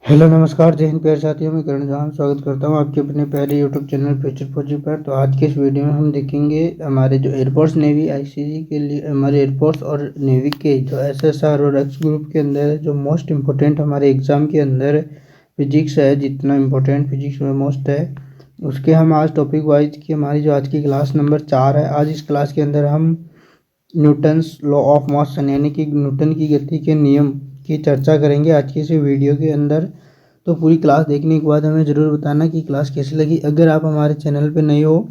Hello नमस्कार जय हिंद प्यारे साथियों, मैं करण जहान स्वागत करता हूं आपके अपने पहले यूट्यूब चैनल फ्यूचर फौजी पर। तो आज के इस वीडियो में हम देखेंगे हमारे जो एयरफोर्स नेवी आईसीजी के लिए हमारे एयरफोर्स और नेवी के जो एसएसआर और एक्स ग्रुप के अंदर जो मोस्ट इम्पोर्टेंट हमारे एग्ज़ाम के अंदर फिजिक्स है, जितना इम्पोर्टेंट फिजिक्स में मोस्ट है उसके हम आज टॉपिक वाइज की हमारी जो आज की क्लास नंबर 4 है। आज इस क्लास के अंदर हम न्यूटन्स लॉ ऑफ मोशन यानी कि न्यूटन की गति के नियम की चर्चा करेंगे आज की इस वीडियो के अंदर। तो पूरी क्लास देखने के बाद हमें ज़रूर बताना कि क्लास कैसी लगी। अगर आप हमारे चैनल पे नए हो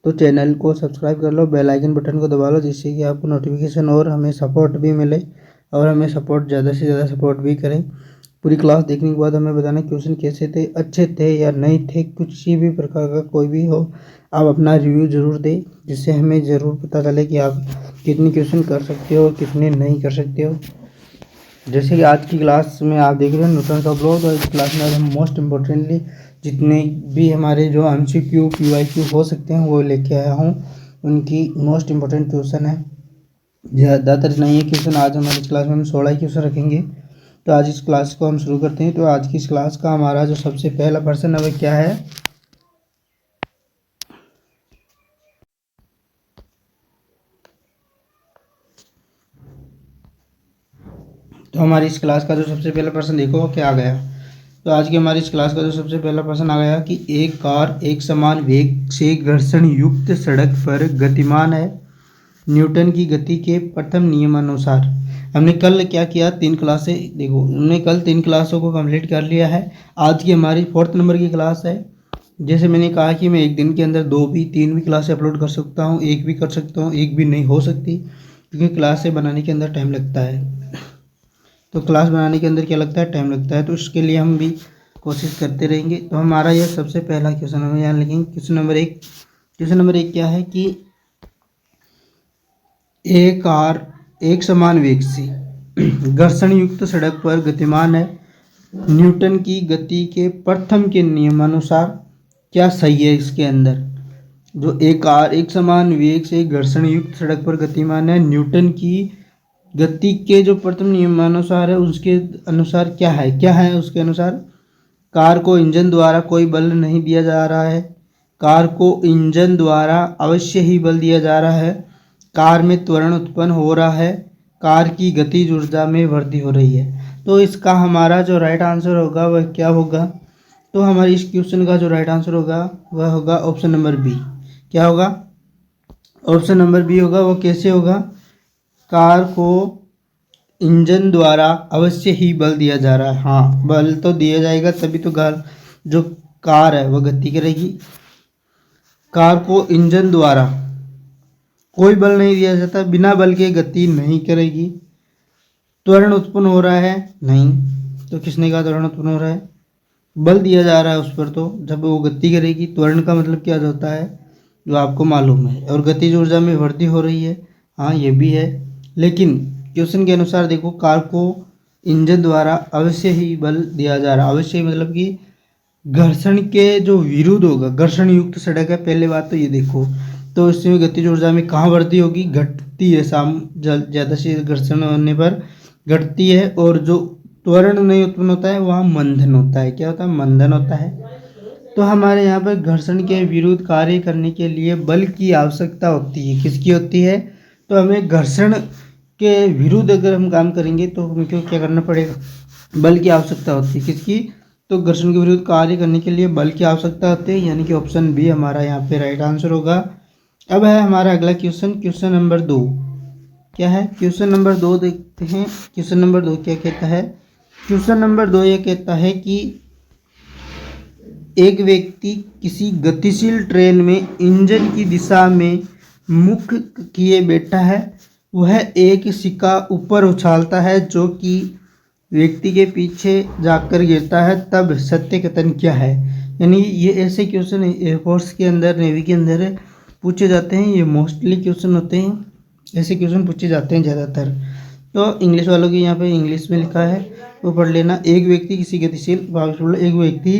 तो चैनल को सब्सक्राइब कर लो, बेल आइकन बटन को दबा लो, जिससे कि आपको नोटिफिकेशन और हमें सपोर्ट भी मिले और हमें सपोर्ट ज़्यादा से ज़्यादा सपोर्ट भी करें। पूरी क्लास देखने के बाद हमें बताना क्वेश्चन कैसे थे, अच्छे थे या नहीं थे, कुछ भी प्रकार का कोई भी हो आप अपना रिव्यू ज़रूर दें, जिससे हमें ज़रूर पता चले कि आप कितने क्वेश्चन कर सकते हो और कितने नहीं कर सकते हो। जैसे कि आज की क्लास में आप देख रहे हो न्यूटन ऑफ लॉ, तो इस क्लास में हम मोस्ट इम्पोर्टेंटली जितने भी हमारे जो एमसीक्यू पीवाईक्यू हो सकते हैं वो लेके आया हूँ। उनकी मोस्ट इम्पोर्टेंट क्वेश्चन है, ज़्यादातर नहीं है क्वेश्चन। आज हमारी इस क्लास में हम 16 क्वेश्चन रखेंगे। तो आज इस क्लास को हम शुरू करते हैं। तो आज की इस क्लास का हमारा जो सबसे पहला प्रश्न है वह क्या है, तो हमारी इस क्लास का जो सबसे पहला प्रश्न देखो क्या आ गया। तो आज की हमारी इस क्लास का जो सबसे पहला प्रश्न आ गया कि एक कार एक समान वेग से घर्षण युक्त सड़क पर गतिमान है, न्यूटन की गति के प्रथम नियमानुसार। हमने कल क्या किया, 3 क्लासें देखो, हमने कल 3 क्लासों को कंप्लीट कर लिया है। आज की हमारी 4th नंबर की क्लास है। जैसे मैंने कहा कि मैं एक दिन के अंदर 2 भी 3 भी क्लासें अपलोड कर सकता हूँ, एक भी कर सकता हूँ, एक भी नहीं हो सकती, क्योंकि क्लासें बनाने के अंदर टाइम लगता है। तो क्लास बनाने के अंदर क्या लगता है, टाइम लगता है। तो इसके लिए हम भी कोशिश करते रहेंगे। तो हमारा यह सबसे पहला क्वेश्चन हम यहाँ लिखेंगे। क्वेश्चन नंबर 1 क्या है कि एक कार एक समान वेग से घर्षण युक्त सड़क पर गतिमान है, न्यूटन की गति के प्रथम के नियमानुसार। क्या सही है इसके अंदर, जो एक कार एक समान वेग से घर्षण युक्त सड़क पर गतिमान है, न्यूटन की गति के जो प्रथम नियमानुसार है उसके अनुसार क्या है उसके अनुसार। कार को इंजन द्वारा कोई बल नहीं दिया जा रहा है, कार को इंजन द्वारा अवश्य ही बल दिया जा रहा है, कार में त्वरण उत्पन्न हो रहा है, कार की गतिज ऊर्जा में वृद्धि हो रही है। तो इसका हमारा जो राइट आंसर होगा वह क्या होगा, तो हमारे इस क्वेश्चन का जो राइट आंसर होगा वह होगा ऑप्शन नंबर बी। क्या होगा, ऑप्शन नंबर बी होगा। वो कैसे होगा, कार को इंजन द्वारा अवश्य ही बल दिया जा रहा है। हाँ, बल तो दिया जाएगा तभी तो जो कार है वह गति करेगी। कार को इंजन द्वारा कोई बल नहीं दिया जाता, बिना बल के गति नहीं करेगी। त्वरण उत्पन्न हो रहा है, नहीं, तो किसने कहा त्वरण उत्पन्न हो रहा है, बल दिया जा रहा है उस पर, तो जब वो गति करेगी। त्वरण का मतलब क्या होता है जो आपको मालूम है, और गतिज ऊर्जा में वृद्धि हो रही है, हाँ ये भी है। लेकिन क्वेश्चन के अनुसार देखो, कार को इंजन द्वारा अवश्य ही बल दिया जा रहा है। अवश्य ही मतलब कि घर्षण के जो विरुद्ध होगा, घर्षण युक्त सड़क है, पहले बात तो ये देखो। तो इसमें गतिज ऊर्जा में कहाँ वृद्धि होगी, घटती है, ज़्यादा से घर्षण होने पर घटती है। और जो त्वरण नहीं उत्पन्न होता है वहाँ मंदन होता है। क्या होता है, मंदन होता है। तो हमारे यहाँ पर घर्षण के विरुद्ध कार्य करने के लिए बल की आवश्यकता होती है। किसकी होती है, तो हमें घर्षण के विरुद्ध अगर हम काम करेंगे तो हमें क्या करना पड़ेगा, बल की आवश्यकता होती है। किसकी, तो घर्षण के विरुद्ध कार्य करने के लिए बल की आवश्यकता होती है, यानी कि ऑप्शन बी हमारा यहाँ पे राइट आंसर होगा। अब है हमारा अगला क्वेश्चन, क्वेश्चन नंबर 2 क्या है, क्वेश्चन नंबर 2 देखते हैं। क्वेश्चन नंबर 2 क्या कहता है, क्वेश्चन नंबर 2 ये कहता है कि एक व्यक्ति किसी गतिशील ट्रेन में इंजन की दिशा में मुख किए बैठा है, वह एक सिक्का ऊपर उछालता है जो कि व्यक्ति के पीछे जाकर गिरता है, तब सत्य कथन क्या है। यानी ये ऐसे क्वेश्चन एयरफोर्स के अंदर, नेवी के अंदर पूछे जाते हैं। ये मोस्टली क्वेश्चन होते हैं, ऐसे क्वेश्चन पूछे जाते हैं ज़्यादातर। तो इंग्लिश वालों की यहाँ पे इंग्लिश में लिखा है वो पढ़ लेना। एक व्यक्ति किसी गतिशील, एक व्यक्ति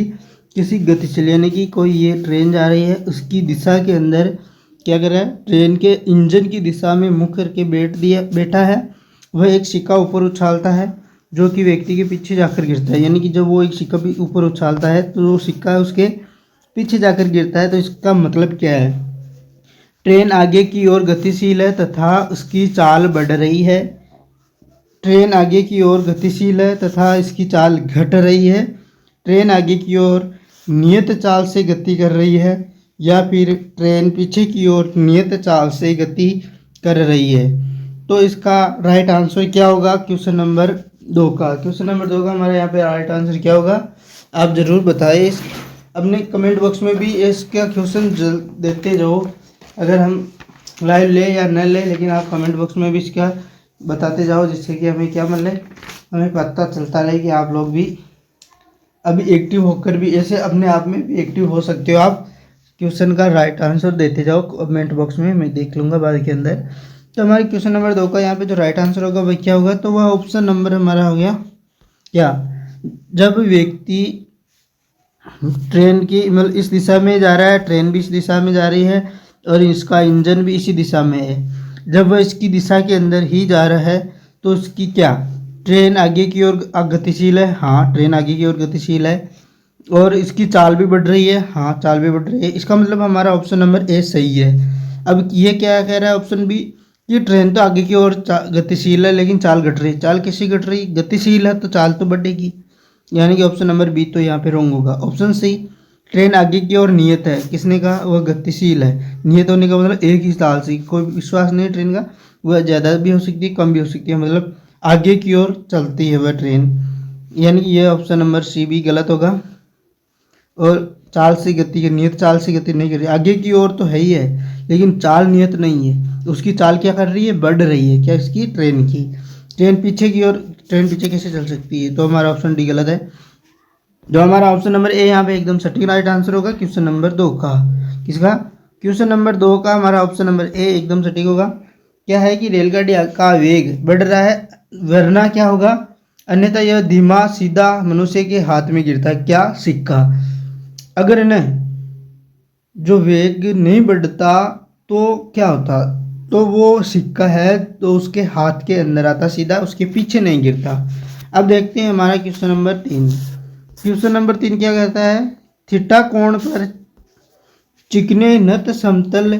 किसी गतिशील यानी कि कोई ये ट्रेन जा रही है उसकी दिशा के अंदर क्या कर रहा है, ट्रेन के इंजन की दिशा में मुख करके बैठा है। वह एक सिक्का ऊपर उछालता है जो कि व्यक्ति के पीछे जाकर गिरता है, यानी कि जब वो एक सिक्का भी ऊपर उछालता है तो वो सिक्का उसके पीछे जाकर गिरता है। तो इसका मतलब क्या है? ट्रेन आगे की ओर गतिशील है तथा उसकी चाल बढ़ रही है। ट्रेन आगे की ओर गतिशील है तथा इसकी चाल घट रही है। ट्रेन आगे की ओर नियत चाल से गति कर रही है, या फिर ट्रेन पीछे की ओर नियत चाल से गति कर रही है। तो इसका राइट आंसर क्या होगा क्वेश्चन नंबर 2 का? क्वेश्चन नंबर 2 का हमारे यहाँ पे राइट आंसर क्या होगा, आप ज़रूर बताइए। अपने कमेंट बॉक्स में भी इसका क्वेश्चन देते जाओ, अगर हम लाइव ले या न ले, लेकिन आप कमेंट बॉक्स में भी इसका बताते जाओ, जिससे कि हमें क्या मतलब हमें पता चलता रहे कि आप लोग भी अभी एक्टिव होकर भी ऐसे अपने आप में भी एक्टिव हो सकते हो। आप क्वेश्चन का राइट आंसर देते जाओ कमेंट बॉक्स में, मैं देख लूँगा बाद के अंदर। तो हमारे क्वेश्चन नंबर 2 का यहाँ पे जो राइट आंसर होगा वह क्या होगा? तो वह ऑप्शन नंबर हमारा हो गया क्या? जब व्यक्ति ट्रेन की मतलब इस दिशा में जा रहा है, ट्रेन भी इस दिशा में जा रही है और इसका इंजन भी इसी दिशा में है, जब वह इसकी दिशा के अंदर ही जा रहा है तो उसकी क्या ट्रेन आगे की ओर गतिशील है? हाँ, ट्रेन आगे की ओर गतिशील है। और इसकी चाल भी बढ़ रही है? हाँ, चाल भी बढ़ रही है। इसका मतलब हमारा ऑप्शन नंबर ए सही है। अब ये क्या कह रहा है ऑप्शन बी, कि ट्रेन तो आगे की ओर गतिशील है लेकिन चाल घट रही है। चाल कैसी घट रही? गतिशील है तो चाल तो बढ़ेगी, यानी कि ऑप्शन नंबर बी तो यहाँ पे रॉन्ग होगा। ऑप्शन सी, ट्रेन आगे की ओर नियत है। किसने कहा? वह गतिशील है। नियत होने का मतलब एक ही चाल से, कोई विश्वास नहीं है ट्रेन का, वह ज़्यादा भी हो सकती है कम भी हो सकती है, मतलब आगे की ओर चलती है वह ट्रेन, यानी कि यह ऑप्शन नंबर सी भी गलत होगा। और चाल से गति, नियत चाल से गति नहीं कर रही, आगे की ओर तो है ही है लेकिन चाल नियत नहीं है, उसकी चाल क्या कर रही है? बढ़ रही है। क्या? इसकी ट्रेन की। ट्रेन पीछे की ओर, ट्रेन पीछे कैसे चल सकती है? तो हमारा ऑप्शन डी गलत है। जो हमारा ऑप्शन नंबर ए यहाँ पे एकदम सटीक राइट आंसर होगा क्वेश्चन नंबर 2 का। किसका? क्वेश्चन नंबर 2 का हमारा ऑप्शन नंबर ए एकदम सटीक होगा। क्या है कि रेलगाड़ी का वेग बढ़ रहा है, वरना क्या होगा? अन्यथा यह धीमा सीधा मनुष्य के हाथ में गिरता है। क्या? सिक्का। अगर न जो वेग नहीं बढ़ता तो क्या होता? तो वो सिक्का है तो उसके हाथ के अंदर आता सीधा, उसके पीछे नहीं गिरता। अब देखते हैं हमारा क्वेश्चन नंबर 3। क्वेश्चन नंबर 3 क्या कहता है? थीटा कोण पर चिकने नत समतल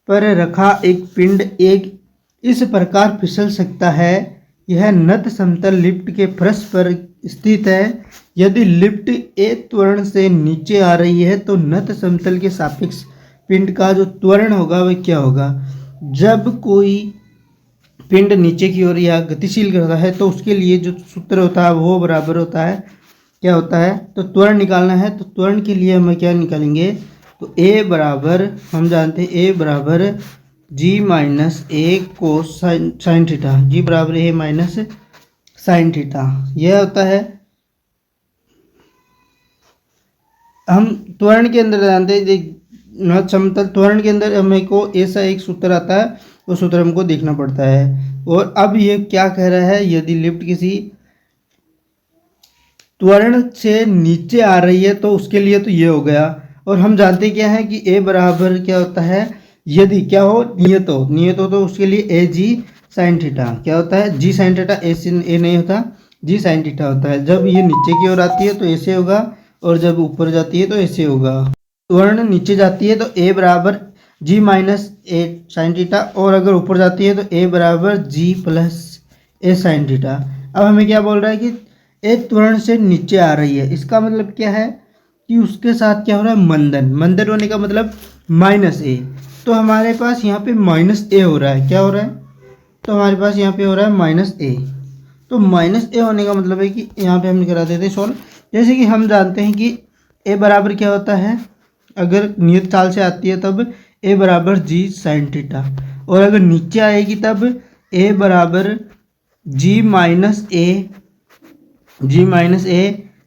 पर रखा एक पिंड एक इस प्रकार फिसल सकता है, यह नत समतल लिफ्ट के फर्श पर स्थित है। यदि लिफ्ट ए त्वरण से नीचे आ रही है तो नत समतल के सापेक्ष पिंड का जो त्वरण होगा वह क्या होगा? जब कोई पिंड नीचे की ओर या गतिशील करता है तो उसके लिए जो सूत्र होता है वो बराबर होता है, क्या होता है? तो त्वरण निकालना है, तो त्वरण के लिए हम क्या निकालेंगे? तो ए बराबर, हम जानते हैं ए बराबर जी माइनस ए को साइन थीटा, जी बराबर ए माइनस साइन थीटा, यह होता है। हम त्वरण के अंदर जानते हैं समतल त्वरण के अंदर हमें को ऐसा एक सूत्र आता है, वो सूत्र हमको देखना पड़ता है। और अब ये क्या कह रहा है? यदि लिफ्ट किसी त्वरण से नीचे आ रही है तो उसके लिए तो ये हो गया। और हम जानते क्या है कि ए बराबर क्या होता है? यदि क्या हो? नियत हो, नियत हो तो उसके लिए ए जी साइन थीटा क्या होता है? जी साइन थीटा, ए नहीं होता, जी साइन थीटा होता है। जब ये नीचे की ओर आती है तो ऐसे होगा, और जब ऊपर जाती है तो ऐसे होगा। त्वरण नीचे जाती है तो ए बराबर जी माइनस ए साइन थीटा, और अगर ऊपर जाती है तो ए बराबर जी प्लस ए साइन थीटा। अब हमें क्या बोल रहा है कि ए त्वरण से नीचे आ रही है, इसका मतलब क्या है कि उसके साथ क्या हो रहा है? मंदन। मंदन होने का मतलब माइनस ए, तो हमारे पास यहाँ पे माइनस ए हो रहा है। क्या हो रहा है? तो हमारे पास यहाँ पे हो रहा है माइनस ए। तो माइनस ए होने का मतलब है कि यहाँ पे हम करा देते हैं सॉल्व। जैसे कि हम जानते हैं कि ए बराबर क्या होता है? अगर नियत चाल से आती है तब ए बराबर जी साइन थीटा, और अगर नीचे आएगी तब ए बराबर जी माइनस ए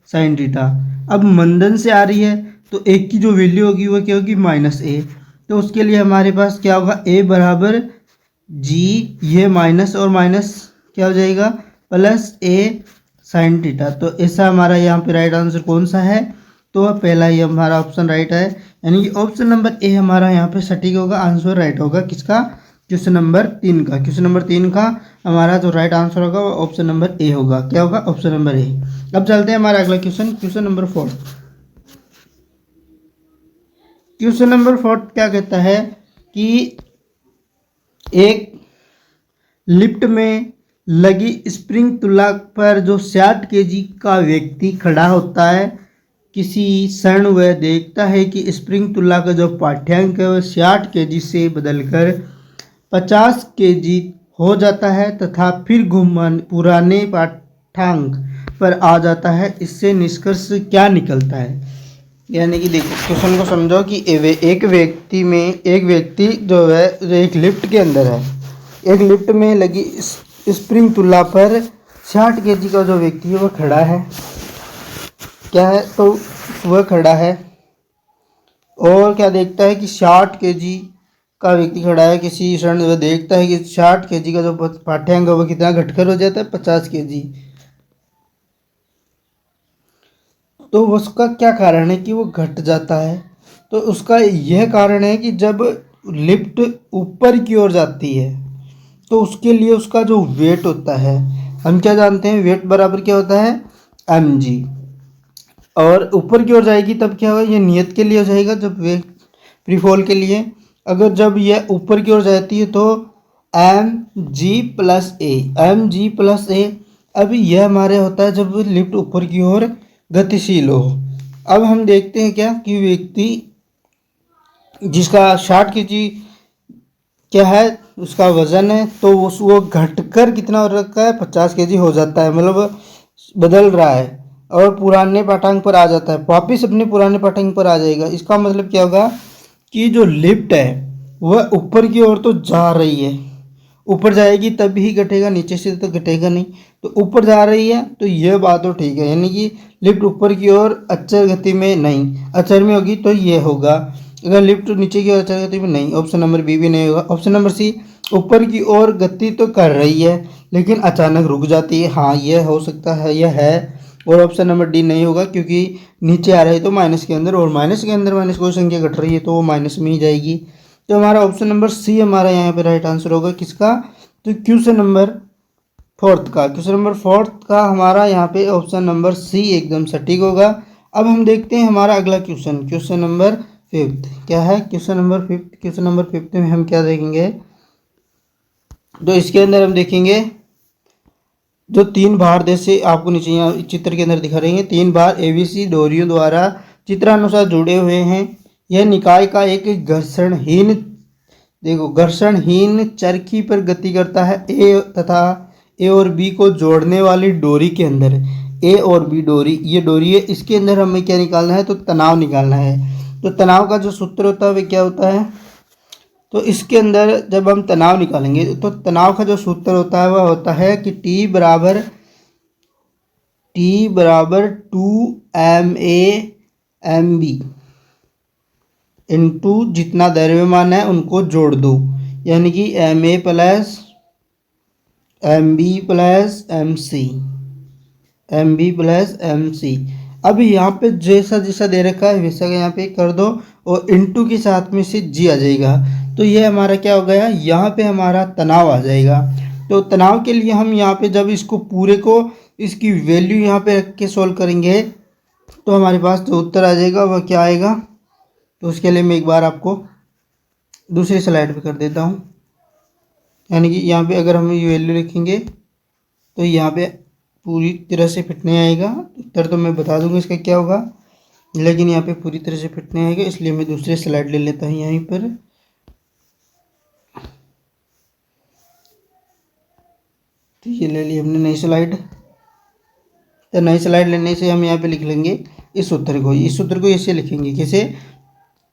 साइन थीटा। अब मंदन से आ रही है तो एक की जो वैल्यू होगी वो क्या होगी? माइनस ए। तो उसके लिए हमारे पास क्या होगा? ए बराबर जी, ये माइनस और माइनस क्या हो जाएगा? प्लस ए साइन थीटा। तो ऐसा हमारा यहाँ पे राइट आंसर कौन सा है? तो पहला ही हमारा ऑप्शन राइट है, यानी कि ऑप्शन नंबर ए हमारा यहाँ पे सटीक होगा, आंसर राइट होगा। किसका? क्वेश्चन नंबर 3 का। क्वेश्चन नंबर 3 का हमारा जो राइट आंसर होगा वो ऑप्शन नंबर ए होगा। क्या होगा? Option number A. अब चलते हैं हमारा अगला question, question number 4। Question number 4 क्या कहता है कि एक लिफ्ट में लगी स्प्रिंग तुला पर जो 60 केजी का व्यक्ति खड़ा होता है, किसी क्षण वह देखता है कि स्प्रिंग तुला का जो पाठ्यांक है वह 60 केजी से बदलकर 50 केजी हो जाता है तथा फिर घूमन पुराने पाठ्यांक पर आ जाता है। इससे निष्कर्ष क्या निकलता है? यानी कि देखो क्वेश्चन को समझो कि एक व्यक्ति जो है एक लिफ्ट के अंदर है, एक लिफ्ट में लगी स्प्रिंग तुला पर 60 केजी का जो व्यक्ति है वह खड़ा है। क्या है? तो वह खड़ा है और क्या देखता है कि 60 केजी का व्यक्ति खड़ा है। किसी क्षण वह देखता है कि 60 केजी का जो पाठ्यांक है वह कितना घटकर हो जाता है? 50 केजी। तो उसका क्या कारण है कि वो घट जाता है? तो उसका यह कारण है कि जब लिफ्ट ऊपर की ओर जाती है तो उसके लिए उसका जो वेट होता है, हम क्या जानते हैं? वेट बराबर क्या होता है? mg। और ऊपर की ओर जाएगी तब क्या होगा? ये नियत के लिए हो जाएगा, जब वेट फ्री फॉल के लिए। अगर जब यह ऊपर की ओर जाती है तो mg+a। अब यह हमारे होता है जब लिफ्ट ऊपर की ओर गतिशील हो। अब हम देखते हैं क्या कि व्यक्ति जिसका 60 केजी क्या है उसका वजन है, तो वो घटकर कितना हो रखा है? 50 केजी हो जाता है, मतलब बदल रहा है और पुराने पाठ्यांक पर आ जाता है, वापिस अपने पुराने पाठ्यांक पर आ जाएगा। इसका मतलब क्या होगा कि जो लिफ्ट है वह ऊपर की ओर तो जा रही है, ऊपर जाएगी तब ही घटेगा, नीचे से तो घटेगा नहीं। तो ऊपर जा रही है तो यह बात तो ठीक है, यानी कि लिफ्ट ऊपर की ओर अचर गति में नहीं, अचर में होगी तो ये होगा। अगर लिफ्ट नीचे की ओर अचर गति में नहीं, ऑप्शन नंबर बी भी नहीं होगा। ऑप्शन नंबर सी, ऊपर की ओर गति तो कर रही है लेकिन अचानक रुक जाती है, हाँ यह हो सकता है, यह है। और ऑप्शन नंबर डी नहीं होगा क्योंकि नीचे आ रही है तो माइनस के अंदर, और माइनस के अंदर माइनस कोई संख्या घट रही है तो वो माइनस में ही जाएगी। तो हमारा ऑप्शन नंबर सी हमारा यहाँ पे राइट आंसर होगा। किसका? तो क्वेश्चन नंबर 4 का। क्वेश्चन नंबर 4 का हमारा यहाँ पे ऑप्शन नंबर सी एकदम सटीक होगा। अब हम देखते हैं हमारा अगला क्वेश्चन, क्वेश्चन नंबर 5 क्या है? क्वेश्चन नंबर 5, क्वेश्चन नंबर 5 में हम क्या देखेंगे? तो इसके अंदर हम देखेंगे जो 3 भार जैसे आपको नीचे यहाँ चित्र के अंदर दिखा रहे हैं, 3 भार एबीसी डोरियों द्वारा चित्रानुसार जुड़े हुए हैं। यह निकाय का एक घर्षणहीन, देखो घर्षणहीन चरखी पर गति करता है। ए और बी को जोड़ने वाली डोरी के अंदर, ए और बी डोरी, ये डोरी है, इसके अंदर हमें क्या निकालना है? तो तनाव निकालना है। तो तनाव का जो सूत्र होता है वह क्या होता है? तो इसके अंदर जब हम तनाव निकालेंगे तो तनाव का जो सूत्र होता है वह होता है कि T बराबर 2ma/mb इंटू जितना द्रव्यमान है उनको जोड़ दो, यानी कि ma plus mb plus mc। अब यहाँ पे जैसा जैसा दे रखा है वैसा यहाँ पे कर दो और इंटू के साथ में से जी आ जाएगा। तो ये हमारा क्या हो गया? यहाँ पे हमारा तनाव आ जाएगा। तो तनाव के लिए हम यहाँ पे जब इसको पूरे को इसकी वैल्यू यहाँ पे रख के सॉल्व करेंगे तो हमारे पास जो उत्तर आ जाएगा वह क्या आएगा? तो उसके लिए मैं एक बार आपको दूसरी स्लाइड पे कर देता हूँ। यानी कि यहाँ पे अगर हम ये वैल्यू लिखेंगे तो यहाँ पे पूरी तरह से फिट नहीं आएगा। उत्तर तो मैं बता दूंगा इसका क्या होगा, लेकिन यहाँ पे पूरी तरह से फिट नहीं आएगा, इसलिए मैं दूसरी स्लाइड ले लेता हूँ यहीं पर। तो ये ले ली हमने नई स्लाइड। तो नई स्लाइड लेने से हम यहाँ पे लिख लेंगे इस सूत्र को। इस सूत्र को ऐसे लिखेंगे कैसे?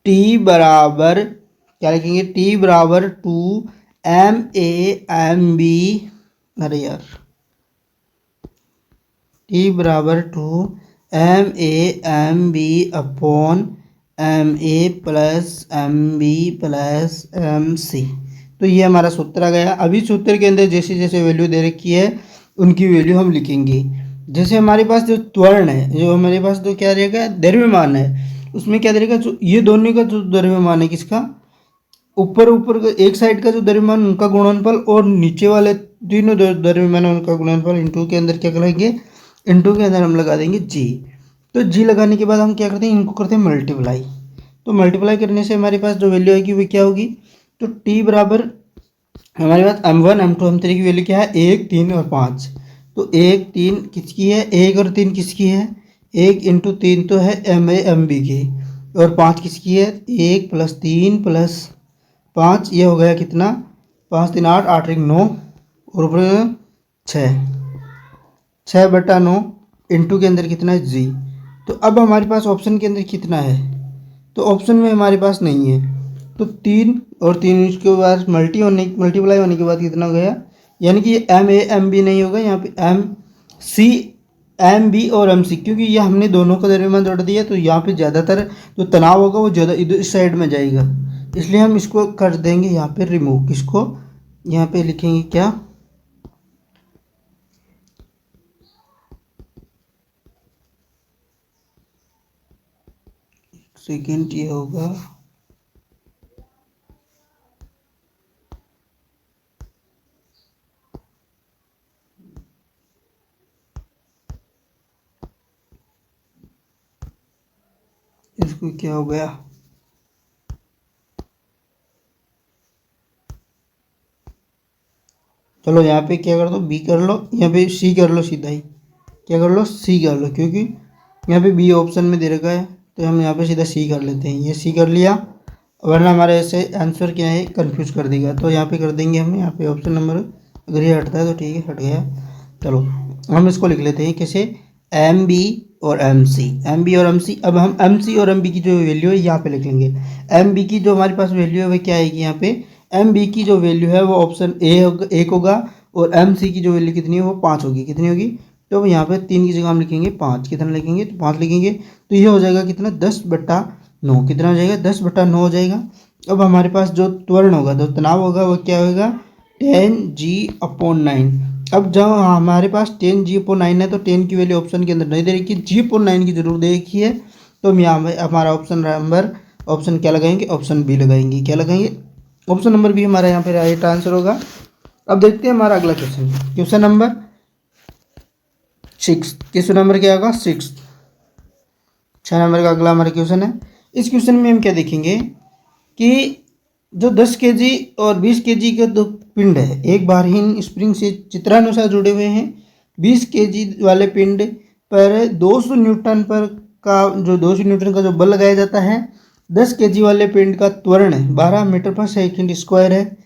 T बराबर क्या लिखेंगे? T बराबर 2ma/mb, अरे यार, T बराबर 2ma/mb upon ma plus mb plus mc। तो ये हमारा सूत्र आ गया। अभी सूत्र के अंदर जैसे जैसे वैल्यू दे रखी है उनकी वैल्यू हम लिखेंगे। जैसे हमारे पास जो त्वरण है, जो हमारे पास जो क्या रहेगा? द्रव्यमान है, उसमें क्या रहेगा? जो ये दोनों का जो द्रव्यमान है किसका? ऊपर ऊपर एक साइड का जो द्रव्यमान उनका गुणनफल और नीचे वाले तीनों द्रव्यमान उनका गुणनफल इंटू के अंदर क्या करेंगे, इंटू के अंदर हम लगा देंगे जी। तो जी लगाने के बाद हम क्या करते हैं, इनको करते हैं मल्टीप्लाई। तो मल्टीप्लाई करने से हमारे पास जो वैल्यू आएगी वो क्या होगी, तो टी बराबर हमारे पास M1 M2 M3 की वैल्यू क्या है, 1 3 और 5। तो 1 3 किसकी है, 1 और 3 किसकी है, 1 × 3 तो है MA MB की, और 5 किसकी है, 1 + 3 + 5, ये हो गया कितना, 5 3 8 8 1 9 और ऊपर 6, 6/9 इंटू के अंदर कितना है जी। तो अब हमारे पास ऑप्शन के अंदर कितना है, तो ऑप्शन में हमारे पास नहीं है, तो 3 और 3 इसके बाद मल्टीप्लाई होने के बाद कितना हो गया, यानी कि MA MB नहीं होगा, यहाँ पे MC MB और MC, क्योंकि ये हमने दोनों का द्रव्यमान जोड़ दिया, तो यहाँ पे ज़्यादातर जो तनाव होगा वो ज़्यादा इधर इस साइड में जाएगा, इसलिए हम इसको कर देंगे यहाँ पे रिमूव। किसको, यहाँ पे लिखेंगे क्या, सेकेंड ये होगा इसको क्या हो गया, चलो यहाँ पे क्या कर दो, बी कर लो, यहाँ पे सी कर लो, सीधा ही क्या कर लो, सी कर लो, क्योंकि यहाँ पे बी ऑप्शन में दे रखा है, तो हम यहाँ पे सीधा सी कर लेते हैं, ये सी कर लिया, वरना हमारे ऐसे आंसर क्या है कंफ्यूज कर देगा। तो यहाँ पे कर देंगे हम यहाँ पे ऑप्शन नंबर, अगर ये हटता है तो ठीक है, हट गया। चलो हम इसको लिख लेते हैं कैसे, MB और MC और MC। अब हम MC और MB की जो वैल्यू है यहाँ पे लिख लेंगे। MB की जो हमारे पास वैल्यू है वह क्या आएगी, यहाँ पे MB की जो वैल्यू है वो ऑप्शन ए होगा, 1 होगा, और MC की जो वैल्यू कितनी है वो 5 होगी। कितनी होगी, तो यहाँ पे 3 की जगह हम लिखेंगे 5, कितना लिखेंगे, तो 5 लिखेंगे, तो ये हो जाएगा कितना, 10/9, कितना हो जाएगा, 10/9 हो जाएगा। अब हमारे पास जो त्वरण होगा, जो तनाव होगा वो क्या होगा, 10G/9। अब जब हमारे पास 10G/9 है, तो 10 की वैल्यू ऑप्शन के अंदर नहीं दे रखी, G/9 की जरूर दे रखी है, तो हम यहाँ पे हमारा ऑप्शन नंबर, ऑप्शन क्या लगाएंगे, ऑप्शन बी लगाएंगे। क्या लगाएंगे, ऑप्शन नंबर बी हमारा यहाँ पे राइट आंसर होगा। अब देखते हैं हमारा अगला question, question number 6, question number क्या होगा, 6 नंबर का अगला हमारा क्वेश्चन है। इस क्वेश्चन में हम क्या देखेंगे कि जो 10 kg और 20 kg के दो पिंड है, एक बारहीन स्प्रिंग से चित्रानुसार जुड़े हुए हैं। 20 kg वाले पिंड पर 200 न्यूटन पर का जो 200 न्यूटन का जो बल लगाया जाता है। 10 kg वाले पिंड का त्वरण 12 मीटर/सेकंड² है।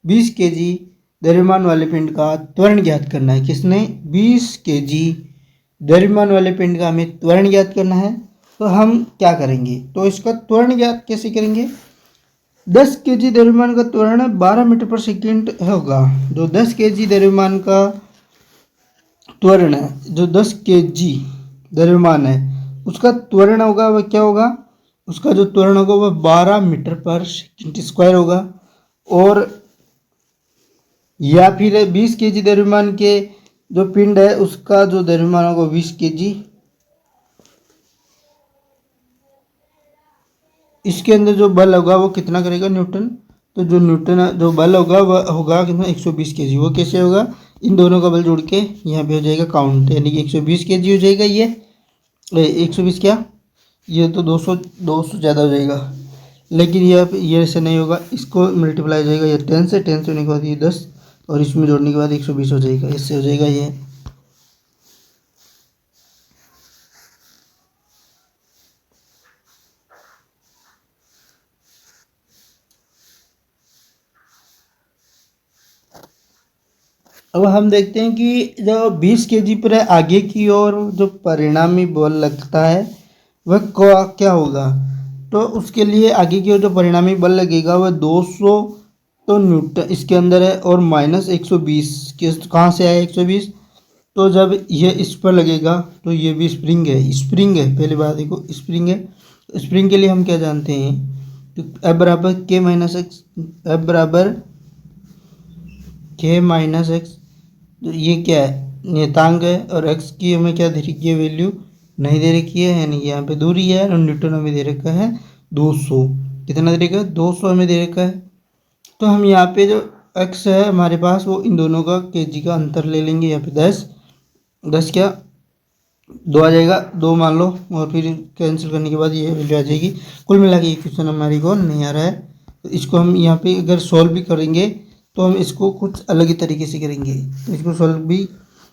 20 kg द्रव्यमान वाले पिंड का त्वरण ज्ञात करना है। किसने, 20 kg द्रव्यमान वाले पिंड का हमें त्वरण ज्ञात करना है। तो हम क्या करेंगे, तो इसका त्वरण ज्ञात कैसे करेंगे, 10 kg द्रव्यमान का त्वरण 12 मीटर/सेकंड होगा। जो 10 kg द्रव्यमान का त्वरण है, जो 10 kg द्रव्यमान है उसका त्वरण होगा वह क्या होगा, उसका जो त्वरण होगा वह 12 मीटर/सेकंड² होगा। और या फिर 20 kg द्रव्यमान के जो पिंड है उसका जो द्रव्यमान होगा 20 kg, इसके अंदर जो बल होगा वो कितना करेगा, न्यूटन। तो जो न्यूटन जो बल होगा वह होगा कितना, 120 kg। वो कैसे होगा, इन दोनों का बल जोड़ के यहाँ पे हो जाएगा काउंट, यानी कि 120 kg हो जाएगा। ये 120 क्या, ये तो 200 ज़्यादा हो जाएगा, लेकिन ये ऐसे नहीं होगा, इसको मल्टीप्लाई हो जाएगा, ये 10 से होने के बाद ये 10, और इसमें जोड़ने के बाद 120 हो जाएगा, इससे हो जाएगा ये। अब हम देखते हैं कि जो 20 kg पर आगे की ओर जो परिणामी बल लगता है वह क्या होगा। तो उसके लिए आगे की ओर जो परिणामी बल लगेगा वह 200 तो न्यूटन इसके अंदर है, और -120 कहाँ से आया 120, तो जब ये इस पर लगेगा तो ये भी स्प्रिंग है, पहली बात देखो स्प्रिंग है। स्प्रिंग के लिए हम क्या जानते हैं, तो F बराबर K-X, F बराबर K-X, तो ये क्या है, नियतांक है, और x की हमें क्या दे रखी है, वैल्यू नहीं दे रखी है, यानी कि यहाँ पे दूरी है, और न्यूटन हमें दे रखा है 200। कितना दे रखा है, 200 हमें दे रखा है। तो हम यहाँ पे जो x है हमारे पास वो इन दोनों का kg का अंतर ले लेंगे। यहाँ पे 10 क्या 2 आ जाएगा, 2 मान लो, और फिर कैंसिल करने के बाद ये वैल्यू आ जाएगी। कुल मिला के ये क्वेश्चन हमारे को नहीं आ रहा है, तो इसको हम यहाँ पे अगर सॉल्व भी करेंगे तो हम इसको कुछ अलग ही तरीके से करेंगे। तो इसको सॉल्व भी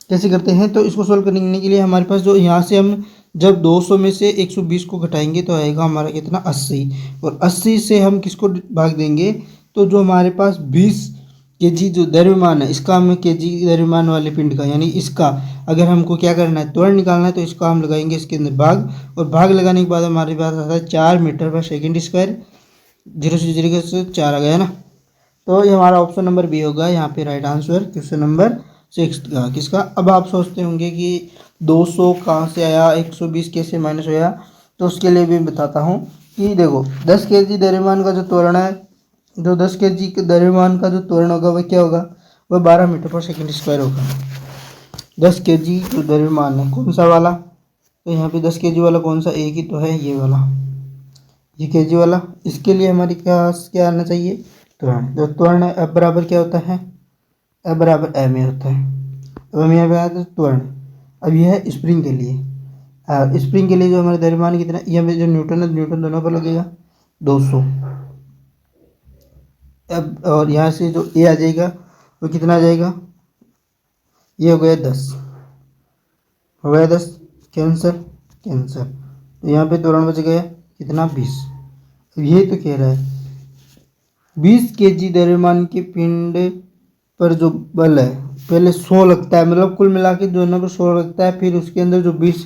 कैसे करते हैं, तो इसको सॉल्व करने के लिए हमारे पास जो यहाँ से हम जब 200 में से 120 को घटाएंगे तो आएगा हमारा कितना 80, और 80 से हम किसको भाग देंगे, तो जो हमारे पास 20 केजी जो द्रव्यमान है इसका हमें केजी द्रव्यमान वाले पिंड का यानी इसका अगर हमको क्या करना है त्वरण निकालना है, तो इसका हम लगाएंगे इसके अंदर भाग, और भाग लगाने के बाद हमारे पास आता है 4 मीटर पर सेकेंड स्क्वायर। 0 से 0 से 4 आ गया ना, तो ये हमारा ऑप्शन नंबर बी होगा यहाँ पे राइट आंसर क्वेश्चन नंबर 6 का। किसका? अब आप सोचते होंगे कि 200 कहाँ से आया, 120 कैसे माइनस होया, तो उसके लिए भी बताता हूँ कि देखो 10 केजी द्रव्यमान का जो त्वरण है, जो 10 केजी के द्रव्यमान का जो त्वरण होगा वह क्या होगा, वह 12 मीटर पर सेकेंड स्क्वायर होगा। 10 केजी जो द्रव्यमान है कौन सा वाला, तो यहाँ पे 10 केजी वाला कौन सा, एक ही तो है ये वाला, ये केजी वाला। इसके लिए हमारी क्या आना चाहिए, त्वरण। जो त्वरण है F बराबर क्या होता है, F बराबर एम ए होता है। अब हम यहाँ पे आते हैं त्वरण। अब यह है स्प्रिंग के लिए, स्प्रिंग के लिए जो हमारा द्रव्यमान कितना, यहाँ जो न्यूटन है न्यूटन दोनों पर लगेगा 200। अब और यहाँ से जो ए आ जाएगा वो कितना आ जाएगा, ये हो गया 10, हो गया 10, कैंसर कैंसर, तो यहाँ पे त्वरण बच गया कितना 20। अब ये तो कह रहा है 20 केजी द्रव्यमान के पिंड पर जो बल है पहले 100 लगता है, मतलब कुल मिला के दोनों पर 100 लगता है, फिर उसके अंदर जो 20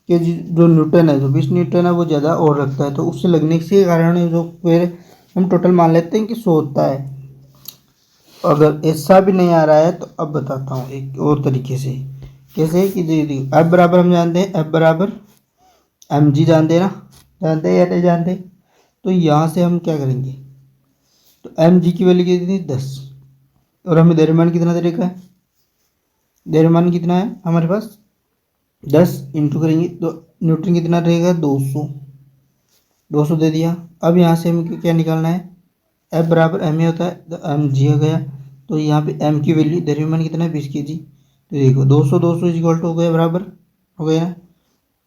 केजी जो न्यूटन है, जो 20 न्यूटन है वो ज़्यादा और लगता है, तो उससे लगने के कारण जो फिर हम टोटल मान लेते हैं कि 100 होता है। अगर ऐसा भी नहीं आ रहा है तो अब बताता हूँ एक और तरीके से, कैसे कि एफ बराबर हम जानते हैं, एफ बराबर एम जी जानते हैं ना, जानते हैं या नहीं जानते, तो यहाँ से हम क्या करेंगे, तो एम जी की वैल्यू कितनी 10, और हमें द्रव्यमान कितना दे रखा है, द्रव्यमान कितना है हमारे पास 10 इंटू करेंगे तो न्यूटन कितना रहेगा 200 दे दिया। अब यहाँ से हमें क्या निकालना है, एफ बराबर एम ए होता है, तो एम जी हो गया, तो यहाँ पे एम की वैल्यू द्रव्यमान कितना है 20 केजी, तो देखो 200 इक्वल टू हो गया बराबर हो गया।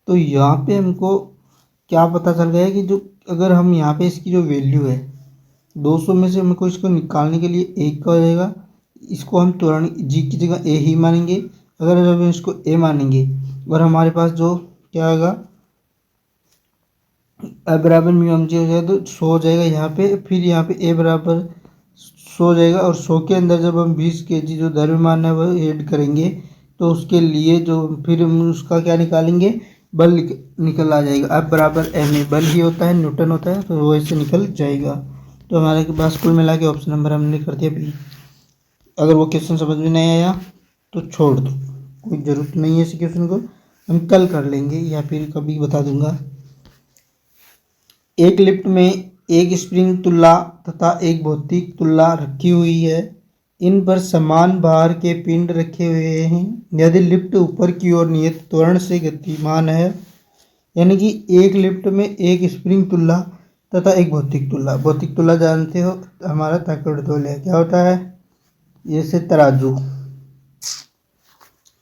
तो यहाँ पे हमको क्या पता चल गया कि जो अगर हम यहाँ पे इसकी जो वैल्यू है 200 में से हमको इसको निकालने के लिए एक का हो जाएगा, इसको हम त्वरण जी की जगह ए ही मानेंगे, अगर हम इसको ए मानेंगे और हमारे पास जो क्या होगा ए बराबर म्यू एम जी हो जाएगा तो 100 हो जाएगा यहाँ पे, फिर यहाँ पे ए बराबर 100 हो जाएगा, और 100 के अंदर जब हम 20 केजी जो द्रव्यमान है वो ऐड करेंगे तो उसके लिए जो फिर हम उसका क्या निकालेंगे, बल निकल आ जाएगा। एफ बराबर एम ए बल ही होता है, न्यूटन होता है, तो वो ऐसे निकल जाएगा। तो हमारे पास कुल मिला के ऑप्शन नंबर हमने कर दिया बी। अगर वो क्वेश्चन समझ में नहीं आया तो छोड़ दो, कोई ज़रूरत नहीं है इस क्वेश्चन को, हम कल कर लेंगे या फिर कभी बता दूंगा। एक लिफ्ट में एक स्प्रिंग तुल्ला तथा एक भौतिक तुल्ला रखी हुई है, इन पर समान भार के पिंड रखे हुए हैं। यदि लिफ्ट ऊपर की ओर नियत त्वरण से गतिमान है, यानी कि एक लिफ्ट में एक स्प्रिंग तुल्ला तथा एक भौतिक तुल्ला जानते हो हमारा ताकड़ है, क्या होता है, जैसे तराजू,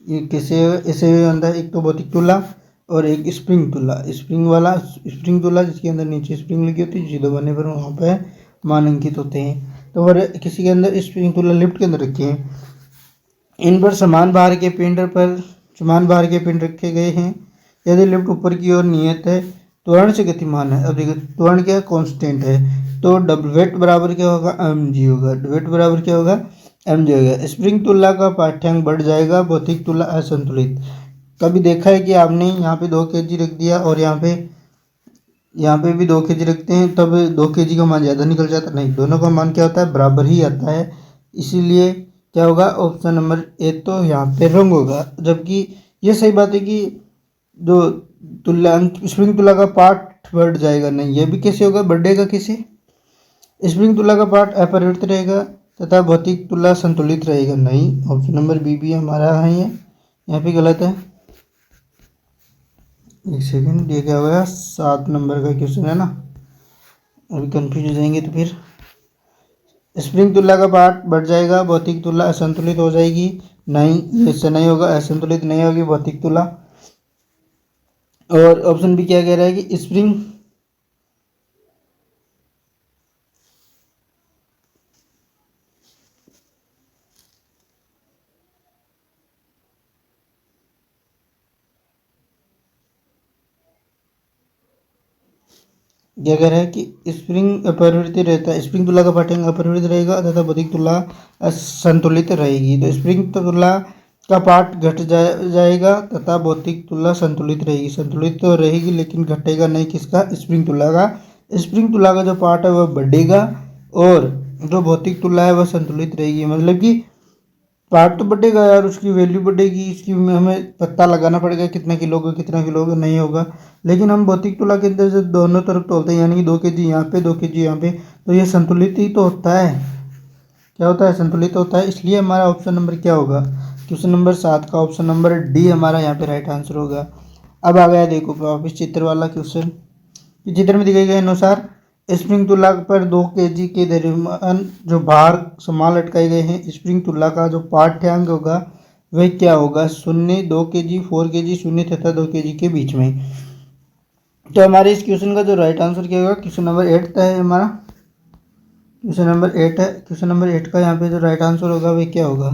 ये कैसे ऐसे अंदर एक तो भौतिक तुल्ला और एक स्प्रिंग तुल्ला, स्प्रिंग तुल्ला जिसके अंदर नीचे स्प्रिंग लगी होती है, सीधे बने पर वहाँ पे मान अंकित होते हैं। तो और किसी के अंदर स्प्रिंग तुल्ला लिफ्ट के अंदर रखे हैं, इन पर समान भार के पिंड रखे गए हैं। यदि लिफ्ट ऊपर की ओर नियत है, त्वरण से गतिमान है। अब देखो त्वरण क्या कांस्टेंट है, तो वेट बराबर क्या होगा एम जी होगा, वेट बराबर क्या होगा एम जी होगा। स्प्रिंग तुल्ला का पाठ्यांक बढ़ जाएगा, भौतिक तुल्ला असंतुलित। कभी देखा है कि आपने यहाँ पे 2 केजी रख दिया और यहाँ पे भी 2 केजी रखते हैं, तब 2 केजी का मान ज़्यादा निकल जाता, नहीं, दोनों का मान क्या होता है बराबर ही आता है। इसीलिए क्या होगा ऑप्शन नंबर ए तो यहाँ पे रंग होगा, जबकि ये सही बात है कि जो तुल्ला स्प्रिंग तुल्ला का पार्ट बढ़ जाएगा, नहीं, ये भी कैसे होगा, बढ़ेगा कैसे, स्प्रिंग तुल्ला का पार्ट अपरिवर्तित रहेगा तथा भौतिक तुल्ला संतुलित रहेगा, नहीं, ऑप्शन नंबर बी भी हमारा है, यहाँ पे गलत है। एक सेकंड, ये क्या होगा 7 नंबर का क्वेश्चन है ना, अभी कंफ्यूज हो जाएंगे तो फिर स्प्रिंग तुलना का पार्ट बढ़ जाएगा, भौतिक तुलना असंतुलित हो जाएगी। नहीं, इससे नहीं होगा, असंतुलित नहीं होगी भौतिक तुलना। और ऑप्शन बी क्या कह रहा है कि स्प्रिंग क्या कह रहा है कि स्प्रिंग अपरिवर्तित रहता है, स्प्रिंग तुलना का पाठ्यांक अपरिवर्तित रहेगा तथा भौतिक तुलना असंतुलित रहेगी। तो स्प्रिंग तुलना का पार्ट घट जाएगा तथा भौतिक तुलना संतुलित रहेगी। संतुलित तो रहेगी लेकिन घटेगा नहीं, किसका? स्प्रिंग तुलना का। स्प्रिंग तुलना का जो पार्ट है वह बढ़ेगा और जो भौतिक तुलना है वह संतुलित रहेगी। मतलब कि पार्ट तो बढ़ेगा यार, उसकी वैल्यू बढ़ेगी, इसकी हमें पता लगाना पड़ेगा कितना किलो का कितना किलो का नहीं होगा। लेकिन हम भौतिक तुलना के अंदर से दोनों तरफ तोलते हैं, यानी कि 2 kg यहाँ पे 2 kg यहाँ पे, तो ये संतुलित ही तो होता है। क्या होता है? संतुलित होता है। इसलिए हमारा ऑप्शन नंबर क्या होगा? क्वेश्चन नंबर 7 का ऑप्शन नंबर डी हमारा यहाँ पे राइट आंसर होगा। अब आ गया देखो वापिस चित्र वाला क्वेश्चन। चित्र में दिखाए गए अनुसार स्प्रिंग तुला पर 2 kg के दरमियान जो भार सामान लटकाए गए हैं, स्प्रिंग तुला का जो पाठ्यांक होगा वह क्या होगा? 0, 2 kg, 4 kg, 0 तथा 2 kg के बीच में। तो हमारे इस क्वेश्चन का जो राइट आंसर क्या होगा? क्वेश्चन नंबर 8 है हमारा, क्वेश्चन नंबर 8 है। क्वेश्चन नंबर 8 का यहाँ पे जो राइट आंसर होगा वह क्या होगा?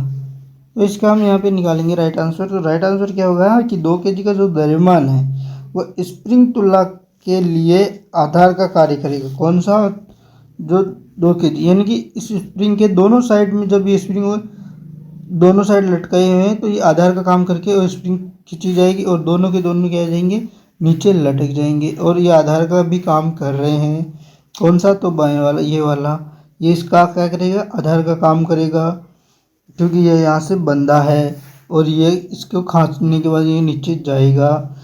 तो इसका हम यहाँ पे निकालेंगे राइट आंसर। तो राइट आंसर क्या होगा कि 2 kg का जो द्रव्यमान है वह स्प्रिंग तुला के लिए आधार का कार्य करेगा। कौन सा? जो 2 kg, यानी कि इस स्प्रिंग के दोनों साइड में जब ये स्प्रिंग दोनों साइड लटकाए हुए हैं तो ये आधार का काम करके और स्प्रिंग खींची जाएगी और दोनों के दोनों क्या जाएंगे? नीचे लटक जाएंगे और ये आधार का भी काम कर रहे हैं। कौन सा? तो बाएं वाला, ये वाला, ये इसका क्या करेगा? आधार का काम करेगा, क्योंकि ये यहाँ से बंधा है और ये इसको खींचने के बाद ये नीचे जाएगा।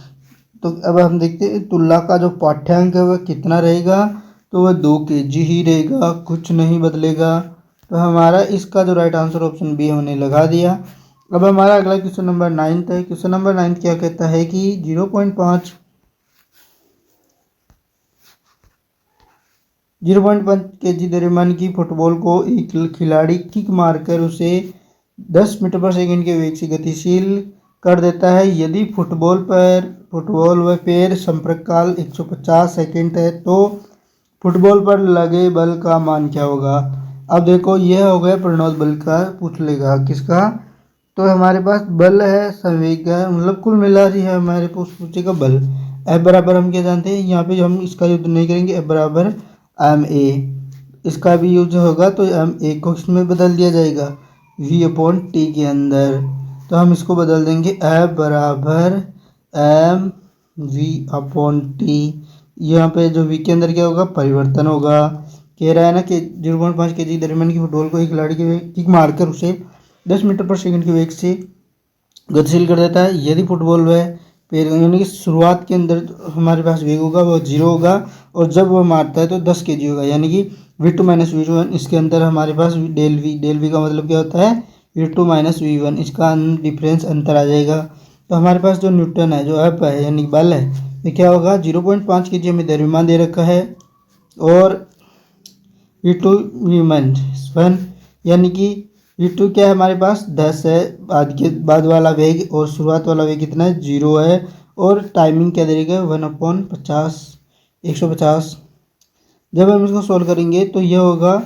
तो अब हम देखते हैं तुला का जो पाठ्यांक है वह कितना रहेगा? तो वह 2 kg ही रहेगा, कुछ नहीं बदलेगा। तो हमारा इसका जो राइट आंसर ऑप्शन बी हमने लगा दिया। अब हमारा अगला क्वेश्चन नंबर 9 है। क्वेश्चन नंबर 9 क्या कहता है कि 0.5 kg द्रव्यमान की फुटबॉल को एक खिलाड़ी किक मारकर उसे 10 मीटर पर सेकंड के वेग से गतिशील कर देता है। यदि फुटबॉल व पैर संपर्क काल 150 सेकंड है तो फुटबॉल पर लगे बल का मान क्या होगा? अब देखो यह हो गया प्रणोद बल का, पूछ लेगा किसका? तो हमारे पास बल है, संवेग है, मतलब कुल मिला ही है हमारे पास पूछेगा बल। F बराबर हम क्या जानते हैं? यहाँ पे हम इसका यूज नहीं करेंगे, F बराबर ma। इसका भी यूज होगा तो ma को इसमें बदल दिया जाएगा v/t के अंदर। तो हम इसको बदल देंगे F बराबर mv/t। यहाँ पे जो v के अंदर क्या होगा? परिवर्तन होगा। कह रहा है ना कि 0.5 kg द्रव्यमान की फुटबॉल को एक खिलाड़ी के किक मारकर उसे 10 मीटर पर सेकंड के वेग से गतिशील कर देता है। यदि फुटबॉल वह पैर, यानी कि शुरुआत के अंदर हमारे पास वेग होगा वह 0 होगा और जब वह मारता है तो 10 kg होगा, यानी कि v2 माइनस v1। इसके अंदर हमारे पास डेल v का मतलब क्या होता है? v2 माइनस v1, इसका डिफरेंस अंतर आ जाएगा। तो हमारे पास जो न्यूटन है, जो एफ है यानी बल है, ये क्या होगा? 0.5 kg हमें द्रव्यमान दे रखा है और v2 v1, यानी कि v2 क्या है हमारे पास? 10 है, बाद वाला वेग और शुरुआत वाला वेग कितना है? 0 है। और टाइमिंग क्या देगा? 1/50, 150। जब हम इसको सोल्व करेंगे तो यह होगा,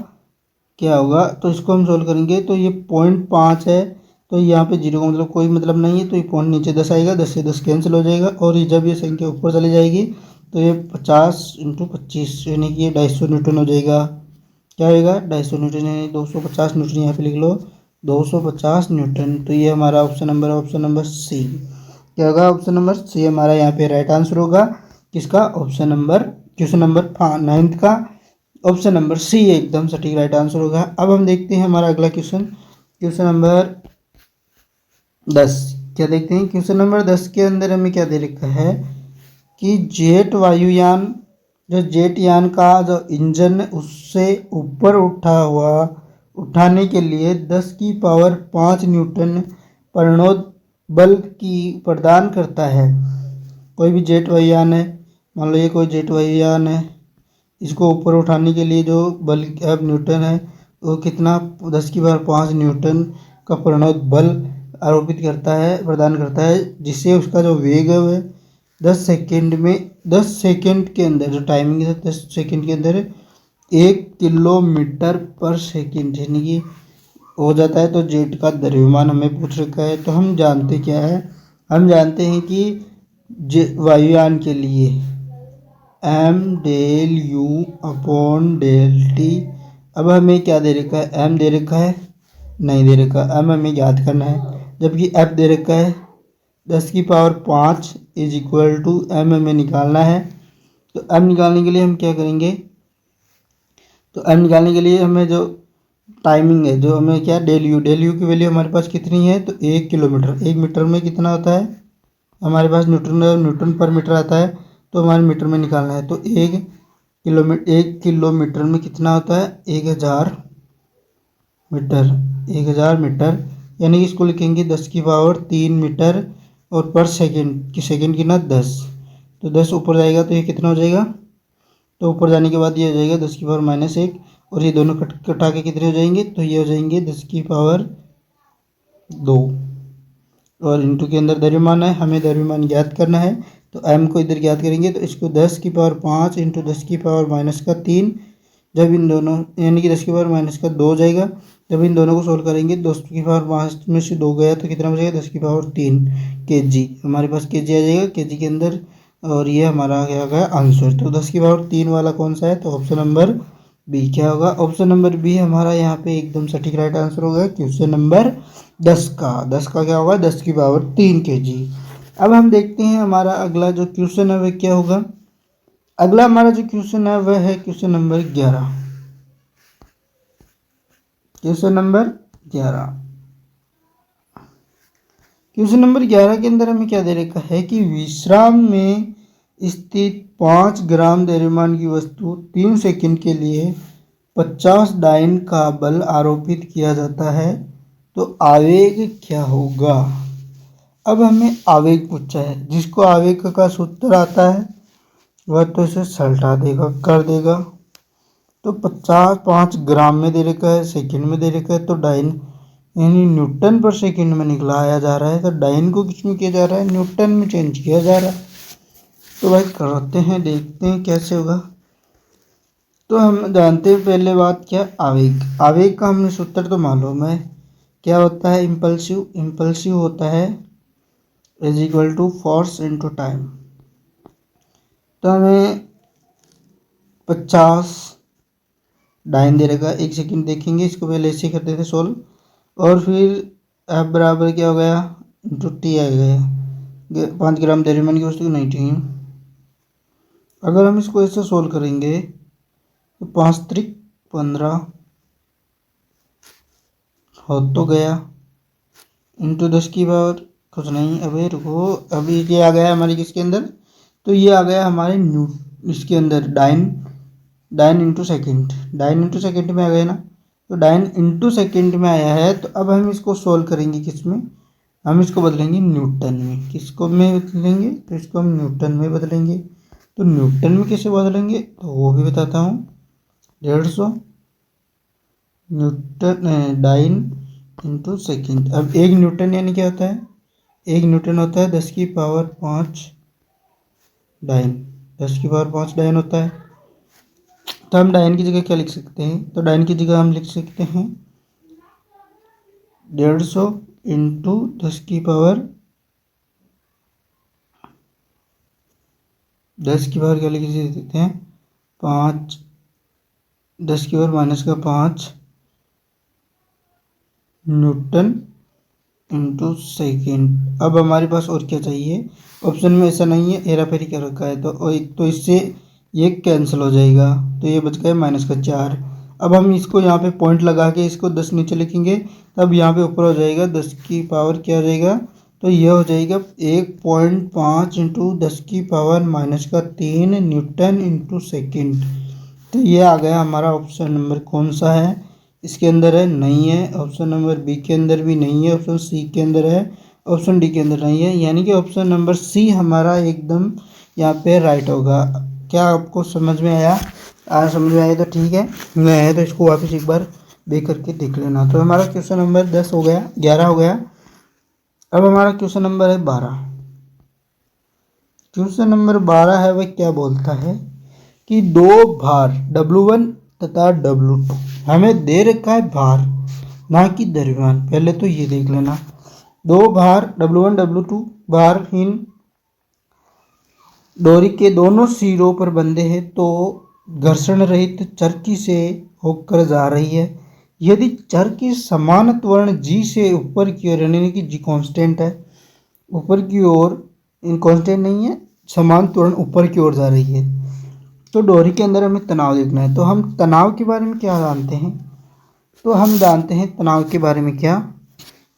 क्या होगा? तो इसको हम सोल्व करेंगे तो ये 0.5 है, तो यहाँ पे 0 का मतलब कोई मतलब नहीं है, तो ये पॉइंट नीचे 10 आएगा, 10 से 10 कैंसिल हो जाएगा और ये जब ये संख्या ऊपर चली जाएगी तो ये 50 × 25 यानी कि ये 250 न्यूटन हो जाएगा। क्या होगा? 250 न्यूटन, यानी 250 न्यूटन। यहाँ पे लिख लो 250 न्यूटन। तो ये हमारा ऑप्शन नंबर सी क्या होगा? ऑप्शन नंबर सी हमारा यहाँ पे राइट आंसर होगा। किसका? क्वेश्चन नंबर 9 का ऑप्शन नंबर सी एकदम सटीक राइट आंसर होगा। अब हम देखते हैं हमारा अगला क्वेश्चन नंबर 10। क्या देखते हैं? क्वेश्चन नंबर 10 के अंदर हमें क्या दे रखा है कि जेट यान का जो इंजन उससे ऊपर उठाने के लिए 10 की पावर 5 न्यूटन प्रणोद बल की प्रदान करता है। कोई भी जेट वायुयान है, मान लो ये कोई जेट वायुयान है, इसको ऊपर उठाने के लिए जो बल F न्यूटन है वो कितना 10⁵ न्यूटन का प्रणोद बल आरोपित करता है, प्रदान करता है, जिससे उसका जो वेग है वह 10 सेकंड के अंदर, जो टाइमिंग है 10 सेकंड के अंदर 1 किलोमीटर/सेकंड यानी कि हो जाता है। तो जेट का द्रव्यमान हमें पूछ रखा है, तो हम जानते क्या है, हम जानते हैं कि वायुयान के लिए m/u/T। अब हमें क्या दे रखा है, m दे रखा है, नहीं दे रखा, m हमें याद करना है, जबकि f दे रखा है 10⁵ इज इक्वल टू m हमें निकालना है। तो m निकालने के लिए हम क्या करेंगे, तो m निकालने के लिए हमें जो टाइमिंग है, जो हमें क्या डेल यू की वैल्यू हमारे पास कितनी है, तो 1 किलोमीटर, 1 मीटर में कितना होता है हमारे पास, न्यूटन पर मीटर आता है, तो हमारे मीटर में निकालना है। तो 1 किलोमीटर में कितना होता है, 1000 मीटर, यानी कि इसको लिखेंगे 10⁵ मीटर, और पर सेकंड की सेकंड की ना 10, तो 10 ऊपर जाएगा तो ये कितना हो जाएगा, तो ऊपर जाने के बाद ये हो जाएगा 10⁻⁻1, और ये दोनों कटा के कितने हो जाएंगे, तो ये हो जाएंगे 10⁻2, और इंटू के अंदर द्रव्यमान है, हमें द्रव्यमान ज्ञात करना है। तो m को इधर ज्ञात करेंगे, तो इसको 10⁵ इंटू 10⁻3, जब इन दोनों यानी कि 10⁻2 हो जाएगा, जब इन दोनों को सोल्व करेंगे 10⁵ में से 2 गया तो कितना बचेगा 10⁻3 kg, हमारे पास kg आ जाएगा kg के अंदर, और ये हमारा क्या गया आंसर। तो 10⁻3 वाला कौन सा है, तो ऑप्शन नंबर बी। क्या होगा, ऑप्शन नंबर बी हमारा यहाँ पे एकदम सटीक राइट आंसर होगा क्वेश्चन नंबर 10 का क्या होगा 10⁻3 kg। अब हम देखते हैं हमारा अगला जो क्वेश्चन है वह क्या होगा। अगला हमारा जो क्वेश्चन है वह है क्वेश्चन नंबर 11। क्वेश्चन नंबर 11 के अंदर हमें क्या दे रखा है कि विश्राम में स्थित 5 ग्राम द्रव्यमान की वस्तु 3 सेकंड के लिए 50 डाइन का बल आरोपित किया जाता है, तो आवेग क्या होगा। अब हमें आवेग पूछा है, जिसको आवेग का सूत्र आता है वह तो इसे सल्टा देगा, कर देगा। तो 5 ग्राम में दे रखा है, सेकंड में दे रखा है, तो डाइन यानी न्यूटन पर सेकंड में निकलाया जा रहा है, तो डाइन को किस में किया जा रहा है, न्यूटन में चेंज किया जा रहा है। तो भाई करते हैं, देखते हैं कैसे होगा। तो हम जानते हैं पहले बात क्या, आवेग का हमें सूत्र तो मालूम है, क्या होता है, इम्पल्सिव होता है is equal to force into time. तो हमें 50 डाइन दे रखा, 1 सेकंड देखेंगे, इसको पहले ऐसे करते थे सोल्व, और फिर एफ बराबर क्या हो गया इंटू टी आ गया, 5 ग्राम द्रव्यमान की वस्तु 19। अगर हम इसको ऐसे सोल्व करेंगे तो 5 त्रिक 15 हो तो गया, इंटू 10⁻, कुछ नहीं, अभी रुको, अभी ये आ गया हमारे किसके अंदर, तो ये आ गया हमारे इसके अंदर डाइन इंटू सेकेंड में आ गया ना, तो डाइन इंटू सेकेंड में आया है। तो अब हम इसको सोल्व करेंगे किस में, हम इसको बदलेंगे न्यूटन में। किसको में बदलेंगे, तो इसको हम न्यूटन में बदलेंगे। तो न्यूटन में कैसे बदलेंगे तो वो भी बताता हूँ। 150 न्यूटन डाइन इंटू सेकेंड। अब 1 न्यूटन यानी क्या होता है, 1 न्यूटन होता है 10⁵5 डाइन, 10⁵5 डाइन होता है। तो हम डाइन की जगह क्या लिख सकते हैं, तो डाइन की जगह हम लिख सकते हैं 150 इंटू 10⁻, क्या लिख सकते हैं 5, 10⁻⁻5 न्यूटन इंटू सेकेंड। अब हमारे पास और क्या चाहिए, ऑप्शन में ऐसा नहीं है, हेरा फेरी कर रखा है, तो इससे ये कैंसिल हो जाएगा, तो ये बच गया -4। अब हम इसको यहाँ पे पॉइंट लगा के इसको 10 नीचे लिखेंगे, तब यहाँ पे ऊपर हो जाएगा 10 की पावर क्या हो जाएगा, तो यह हो जाएगा 1.5 इंटू 10⁻⁻3 न्यूटन इंटू सेकेंड। तो ये आ गया हमारा ऑप्शन नंबर कौन सा है, इसके अंदर है, नहीं है। ऑप्शन नंबर बी के अंदर भी नहीं है, ऑप्शन सी के अंदर है, ऑप्शन डी के अंदर नहीं है, यानी कि ऑप्शन नंबर सी हमारा एकदम यहाँ पे राइट होगा। क्या आपको समझ में आया, समझ में आया तो ठीक है, नहीं आया तो इसको वापस एक बार बे करके देख लेना। तो हमारा क्वेश्चन नंबर 10 हो गया, 11 हो गया। अब हमारा क्वेश्चन नंबर है 12। क्वेश्चन नंबर 12 है वह क्या बोलता है कि दो भार W1 तथा W2 हमें दे रखा है भार ना कि द्रव्यमान। पहले तो ये देख लेना, दो भार W1 W2 भारहीन डोरी के दोनों सिरों पर बंधे हैं तो घर्षण रहित चरखी से होकर जा रही है। यदि चरखी समान त्वरण G से ऊपर की ओर, यानी कि G कांस्टेंट है, ऊपर की ओर, इन कांस्टेंट नहीं है, समान त्वरण ऊपर की ओर जा रही है, तो डोरी के अंदर हमें तनाव देखना है। तो हम तनाव के बारे में क्या जानते हैं? तो हम जानते हैं तनाव के बारे में क्या,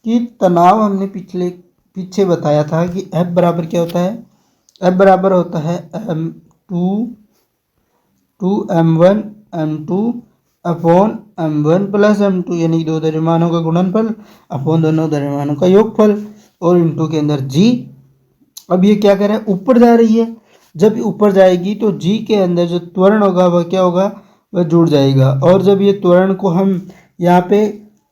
कि तनाव हमने पीछे बताया था कि F बराबर क्या होता है? F बराबर होता है M1 M2 upon M1 plus M2, यानी कि दो द्रव्यमानों का गुणनफल अपॉन दोनों द्रव्यमानों का योगफल और इंटू के अंदर G। अब ये क्या कर रहा है? ऊपर जा रही है। जब ऊपर जाएगी तो G के अंदर जो त्वरण होगा वह क्या होगा? वह जुड़ जाएगा। और जब ये त्वरण को हम यहाँ पे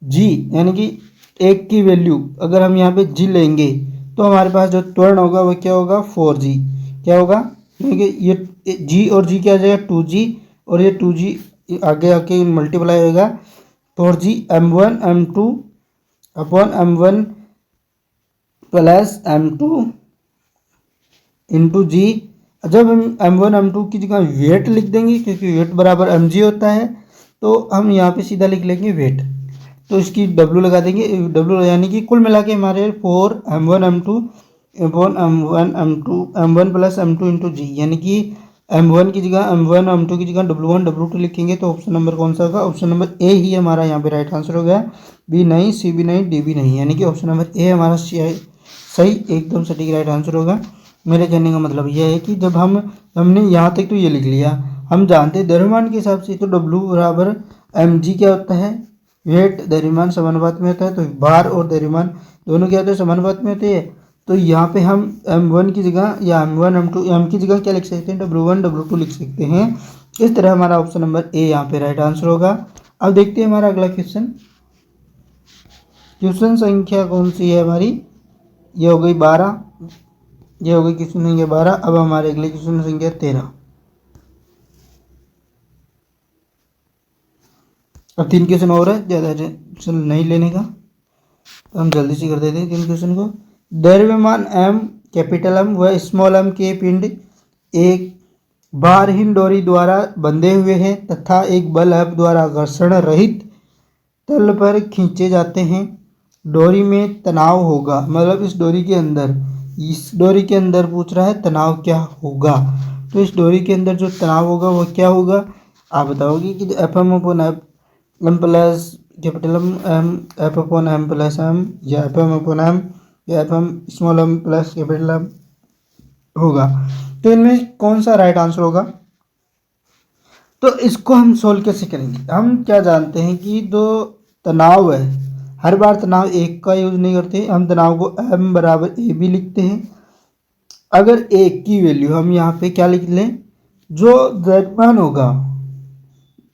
G यानी कि एक की वैल्यू अगर हम यहाँ पे G लेंगे तो हमारे पास जो त्वरण होगा वह क्या होगा? 4G। क्या होगा? क्योंकि ये G और G क्या आ जाएगा? 2G, और ये 2G आगे आके मल्टीप्लाई होगा 4G M1 M2 upon M1 plus M2 into G। जब हम M1 M2 की जगह वेट लिख देंगे, क्योंकि वेट बराबर mg होता है, तो हम यहाँ पे सीधा लिख लेंगे वेट। तो इसकी W लगा देंगे, W यानी कि कुल मिला के हमारे 4 M1 M2 upon M1 M2 M1 plus M2 into G, यानी कि M1 की जगह M1 M2 की जगह W1 W2 लिखेंगे तो ऑप्शन नंबर कौन सा होगा? ऑप्शन नंबर ए ही हमारा यहाँ पे राइट आंसर हो गया। बी नहीं, सी भी नहीं, डी भी नहीं, यानी कि ऑप्शन नंबर ए हमारा सही एकदम सटीक राइट आंसर होगा। मेरे कहने का मतलब यह है कि जब हमने यहाँ तक तो ये लिख लिया, हम जानते हैं द्रव्यमान के हिसाब से तो W बराबर mg क्या होता है? वेट द्रव्यमान समानुपात में होता है। तो भार और द्रव्यमान दोनों क्या होते हैं? समानुपात में होते हैं। तो यहाँ पे हम M1 की जगह या M1 M2 M की जगह क्या लिख सकते हैं? W1 W2 लिख सकते हैं। इस तरह हमारा ऑप्शन नंबर ए यहाँ पे राइट आंसर होगा। अब देखते हैं हमारा अगला क्वेश्चन। क्वेश्चन संख्या कौन सी है हमारी? ये हो गई 12, ये हो गई क्वेश्चन संख्या 12। अब हमारे अगले क्वेश्चन संख्या 13। अब 3 क्वेश्चन और है, ज़्यादा टेंशन नहीं लेने का, तो हम जल्दी से कर देते हैं 3 क्वेश्चन को। द्रव्यमान M कैपिटल M व स्मॉल m के पिंड एक भारहीन डोरी द्वारा बंधे हुए हैं तथा एक बल F द्वारा घर्षण रहित तल पर खींचे जाते हैं। डोरी में तनाव होगा, मतलब इस डोरी के अंदर पूछ रहा है तनाव क्या होगा। तो इस डोरी के अंदर जो तनाव होगा वो क्या होगा? आप बताओगे कि F M upon F M plus capital M F upon M plus M, या एफ एम अपॉन एम, या F M small M plus capital M होगा। तो इनमें कौन सा राइट आंसर होगा? तो इसको हम सोल्व कैसे करेंगे? हम क्या जानते हैं कि जो तनाव है, हर बार तनाव एक का यूज नहीं करते, हम तनाव को M बराबर ए भी लिखते हैं। अगर एक की वैल्यू हम यहाँ पे क्या लिख लें? जो द्रव्यमान होगा,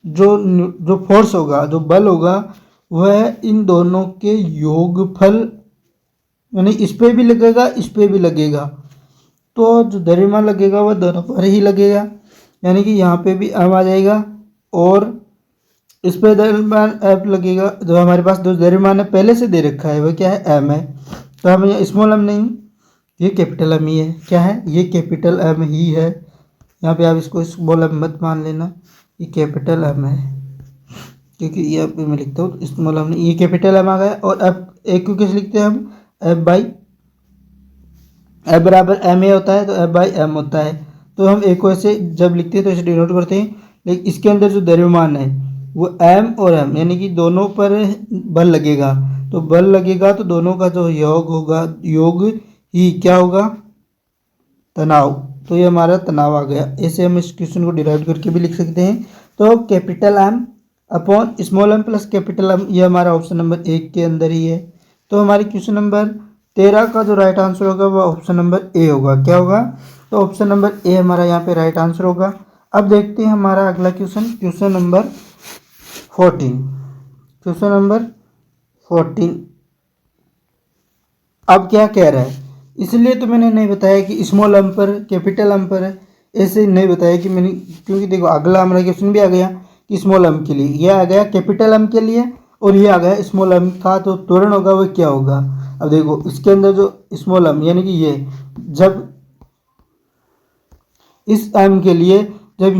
जो फोर्स होगा, जो बल होगा, वह इन दोनों के योगफल, यानी इस पे भी लगेगा, इस पे भी लगेगा। तो जो द्रव्यमान लगेगा वह दोनों पर ही लगेगा, यानी कि यहाँ पे भी M आ जाएगा और इस पे द्रव्यमान F लगेगा। जो हमारे पास जो द्रव्यमान है पहले से दे रखा है वह क्या है? M है। तो हम यहाँ स्मॉल m नहीं, ये कैपिटल M ही है। क्या है? ये कैपिटल M ही है। यहाँ पे आप इसको स्मॉल m मत मान लेना, ये कैपिटल M है, क्योंकि ये पे मैं लिखता हूँ स्मॉल m नहीं, ये कैपिटल M आ गया। और F एक को कैसे लिखते हैं हम? F बाई F बराबर M ए होता है, तो F बाई M होता है। तो हम एक को ऐसे जब लिखते हैं तो ऐसे डिनोट करते हैं, लेकिन इसके अंदर जो द्रव्यमान है वो M और M, यानी कि दोनों पर बल लगेगा। तो बल लगेगा तो दोनों का जो योग होगा, योग ही क्या होगा? तनाव। तो ये हमारा तनाव आ गया। ऐसे हम इस क्वेश्चन को डिराइव करके भी लिख सकते हैं। तो capital M upon small m plus capital M, ये हमारा ऑप्शन नंबर 1 के अंदर ही है। तो हमारी क्वेश्चन नंबर 13 का जो राइट आंसर होगा वह ऑप्शन नंबर ए होगा। क्या होगा? तो ऑप्शन नंबर ए हमारा यहाँ पे राइट आंसर होगा। अब देखते हैं हमारा अगला question, question number 14। Question number 14। अब क्या कह रहा है, इसलिए तो मैंने नहीं बताया कि स्मॉल एम्पर कैपिटल एम्पर है, ऐसे नहीं बताया कि मैंने, क्योंकि देखो अगला हमारा क्वेश्चन भी आ गया कि स्मॉल एम के लिए, यह आ गया कैपिटल एम के लिए और ये आ गया स्मॉल एम का, तो त्वरण होगा वो क्या होगा। अब देखो इसके अंदर जो स्मॉल एम यानी कि ये, जब इस एम के लिए जब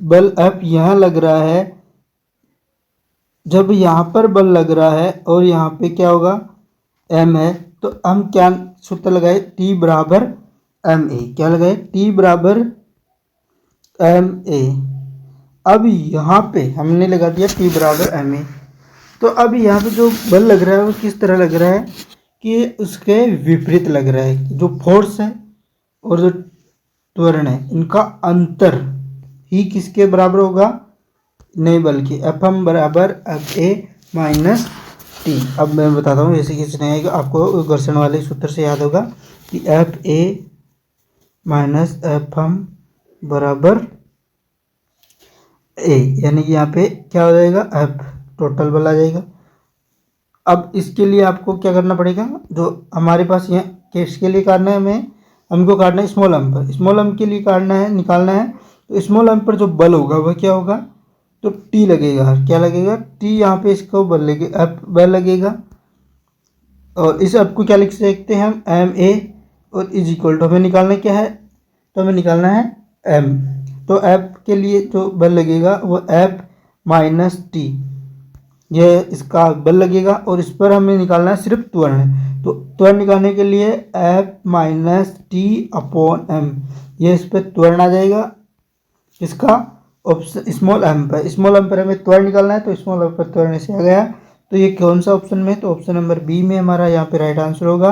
बल एफ यहाँ लग रहा है, जब यहाँ पर बल लग रहा है और यहाँ पे क्या होगा एम है, तो हम क्या सूत्र लगाए, टी बराबर एम ए, क्या लगाए, टी बराबर एम ए। अब यहाँ पे हमने लगा दिया टी बराबर एम ए, तो अब यहाँ पे जो बल लग रहा है वो किस तरह लग रहा है कि उसके विपरीत लग रहा है। जो फोर्स है और जो त्वरण है इनका अंतर ही किसके बराबर होगा, नहीं बल्कि एफ एम बराबर एफ ए माइनस टी। अब मैं बताता हूँ, जैसे किसी नहीं आएगा आपको घर्षण वाले सूत्र से याद होगा कि F A minus F M बराबर ए, यानी कि यहाँ पे क्या हो जाएगा, एफ टोटल बल आ जाएगा। अब इसके लिए आपको क्या करना पड़ेगा, जो हमारे पास यहाँ किसके लिए काटना है, हमें हमको काटना है स्मॉल एम पर, स्मॉल एम के लिए काटना है, निकालना है। तो स्मॉल एम पर जो बल होगा वह क्या होगा, तो टी लगेगा, क्या लगेगा, टी, यहाँ पे इसको बल लगेगा, एफ बल लगेगा। और इस एफ को क्या लिख सकते हैं हम, एम ए, और इज इक्वल टू हमें निकालना क्या है, तो हमें निकालना है एम। तो एफ के लिए जो बल लगेगा वो एफ माइनस टी, ये इसका बल लगेगा। और इस पर हमें निकालना है सिर्फ त्वरण, तो त्वरण निकालने के लिए F minus T upon M, ये इस पर त्वरण आ जाएगा। इसका ऑप्शन स्मॉल एम पर, स्मॉल एम पर हमें त्वरण निकालना है, तो स्मॉल एम पर त्वरण ऐसे आ गया। तो ये कौन सा ऑप्शन में, तो ऑप्शन नंबर बी में हमारा यहाँ पे राइट आंसर होगा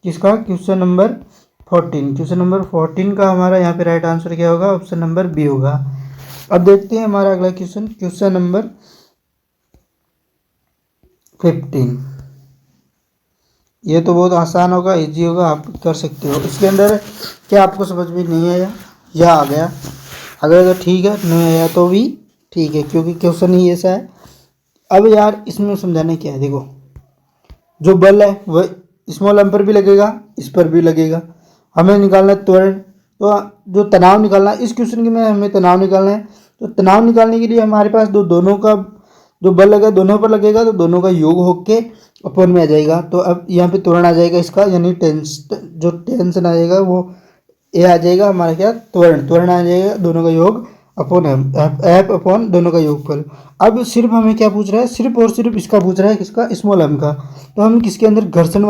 किसका, क्वेश्चन नंबर 14। क्वेश्चन नंबर 14 का हमारा यहाँ पे राइट आंसर क्या होगा, ऑप्शन नंबर बी होगा। अब देखते हैं हमारा अगला क्वेश्चन, क्वेश्चन नंबर 15। ये तो बहुत आसान होगा, इजी होगा, आप कर सकते हो। इसके अंदर क्या आपको समझ में नहीं आया या आ गया, अगर ठीक है, नहीं आया तो भी ठीक है, क्योंकि क्वेश्चन ही ऐसा है। अब यार इसमें समझाने क्या है, देखो जो बल है वह स्मॉल एम पर भी लगेगा, इस पर भी लगेगा, हमें निकालना है त्वरण। तो जो तनाव निकालना है, इस क्वेश्चन के में हमें तनाव निकालना है, तो तनाव निकालने के लिए हमारे पास दोनों का जो बल लगा दोनों पर लगेगा, तो दोनों का योग होके अपॉन में आ जाएगा। तो अब यहाँ पे त्वरण आ जाएगा इसका, यानी जो टेंशन आ जाएगा वो ये आ जाएगा हमारा क्या, त्वरण, त्वरण आ जाएगा दोनों का योग अपॉन एम, एफ अपॉन दोनों का योगफल। अब सिर्फ हमें क्या पूछ रहा है, सिर्फ और सिर्फ इसका पूछ रहा है, किसका, स्मॉल एम का। तो हम किसके अंदर घर्षण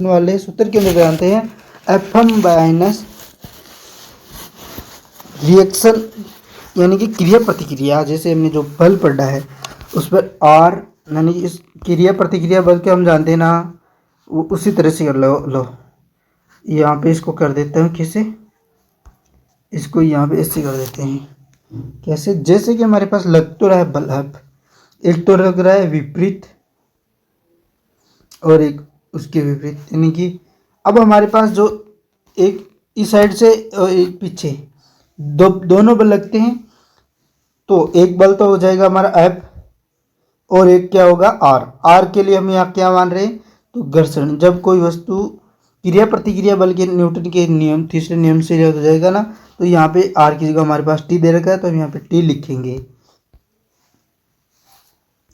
वाले सूत्र के अंदर जानते हैं, एफ एम माइनस रिएक्शन यानी कि क्रिया प्रतिक्रिया, जैसे हमने जो बल पढ़ा है उस पर आर, यानी कि इस क्रिया प्रतिक्रिया बल के हम जानते हैं ना, वो उसी तरह से कर लो यहाँ पे इसको कर देते हैं, कैसे, इसको यहाँ पे ऐसे कर देते हैं, कैसे, जैसे कि हमारे पास लग तो रहा है बल एफ, एक तो लग रहा है विपरीत और एक उसके विपरीत, यानी कि अब हमारे पास जो एक इस साइड से और एक पीछे दोनों बल लगते हैं, तो एक बल तो हो जाएगा हमारा एफ और एक क्या होगा आर। आर के लिए हम यहाँ क्या मान रहे हैं, तो घर्षण, जब कोई वस्तु क्रिया प्रतिक्रिया बल के न्यूटन के नियम तीसरे नियम से हो जाएगा ना, तो यहाँ पे आर की जगह हमारे पास टी दे रखा है, तो हम यहाँ पे टी लिखेंगे।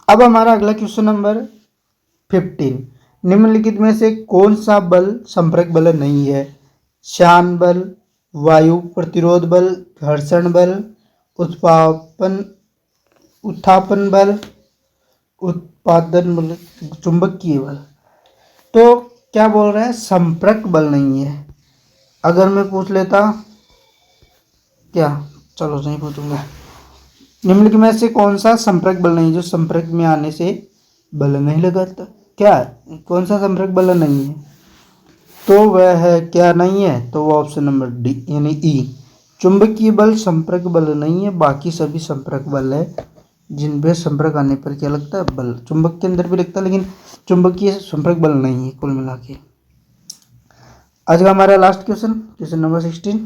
अब हमारा अगला क्वेश्चन नंबर 15, निम्नलिखित में से कौन सा बल संपर्क बल नहीं है, श्यान बल, वायु प्रतिरोध बल, घर्षण बल, उत्थापन बल, उत्पादन बल, चुंबकीय बल। तो क्या बोल रहा है, संपर्क बल नहीं है। अगर मैं पूछ लेता क्या, चलो नहीं पूछूंगा, निम्नलिखित में से कौन सा संपर्क बल नहीं, जो संपर्क में आने से बल नहीं लगाता, क्या कौन सा संपर्क बल नहीं है, तो वह है क्या नहीं है, तो वो ऑप्शन नंबर डी यानी ई, चुंबकीय बल संपर्क बल नहीं है, बाकी सभी संपर्क बल है जिन पे संपर्क आने पर क्या लगता है, बल। चुंबक के अंदर भी लगता है लेकिन चुंबकीय संपर्क बल नहीं है कुल मिला के। आज का हमारा लास्ट क्वेश्चन, क्वेश्चन नंबर 16,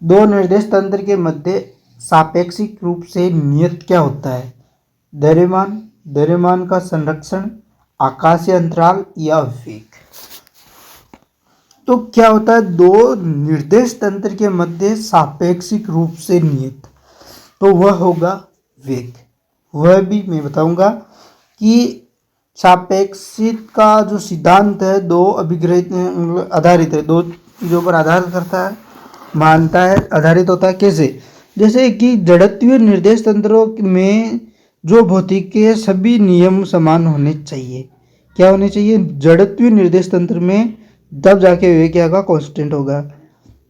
दो निर्देश तंत्र के मध्य सापेक्षिक रूप से नियत क्या होता है, द्रव्यमान द्रव्यमान का संरक्षण, आकाशीय अंतराल या वेग। तो क्या होता है, दो निर्देश तंत्र के मध्य सापेक्षिक रूप से नियत, तो वह होगा वेग। वह भी मैं बताऊंगा कि सापेक्षिक का जो सिद्धांत है दो अभिग्रहित आधारित है, दो चीज़ों पर आधार करता है, मानता है, आधारित होता है। कैसे? जैसे कि जड़त्वीय निर्देश तंत्रों में जो भौतिकीय सभी नियम समान होने चाहिए। क्या होने चाहिए? जड़त्वीय निर्देश तंत्र में, तब जाके वे क्या होगा, कांस्टेंट होगा।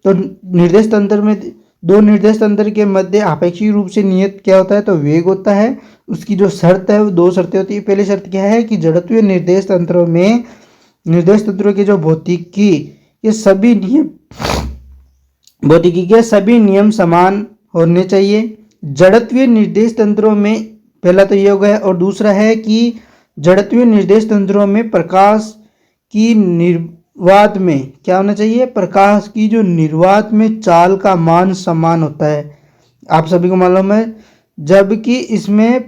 तो निर्देश तंत्र में दो निर्देश तंत्र के मध्य आपेक्षिक रूप से नियत क्या होता है, तो वेग होता है। उसकी जो शर्त है वो दो शर्तें होती है। पहली शर्त क्या है कि जड़त्वीय निर्देश तंत्रों में, निर्देश तंत्रों के जो भौतिकी ये सभी नियम, भौतिकी के सभी नियम समान होने चाहिए। जड़त्वीय निर्देश तंत्रों में पहला तो ये हो गया, और दूसरा है कि जड़त्वीय निर्देश तंत्रों में प्रकाश की निर्वात में क्या होना चाहिए, प्रकाश की जो निर्वात में चाल का मान समान होता है। आप सभी को मालूम है, जबकि इसमें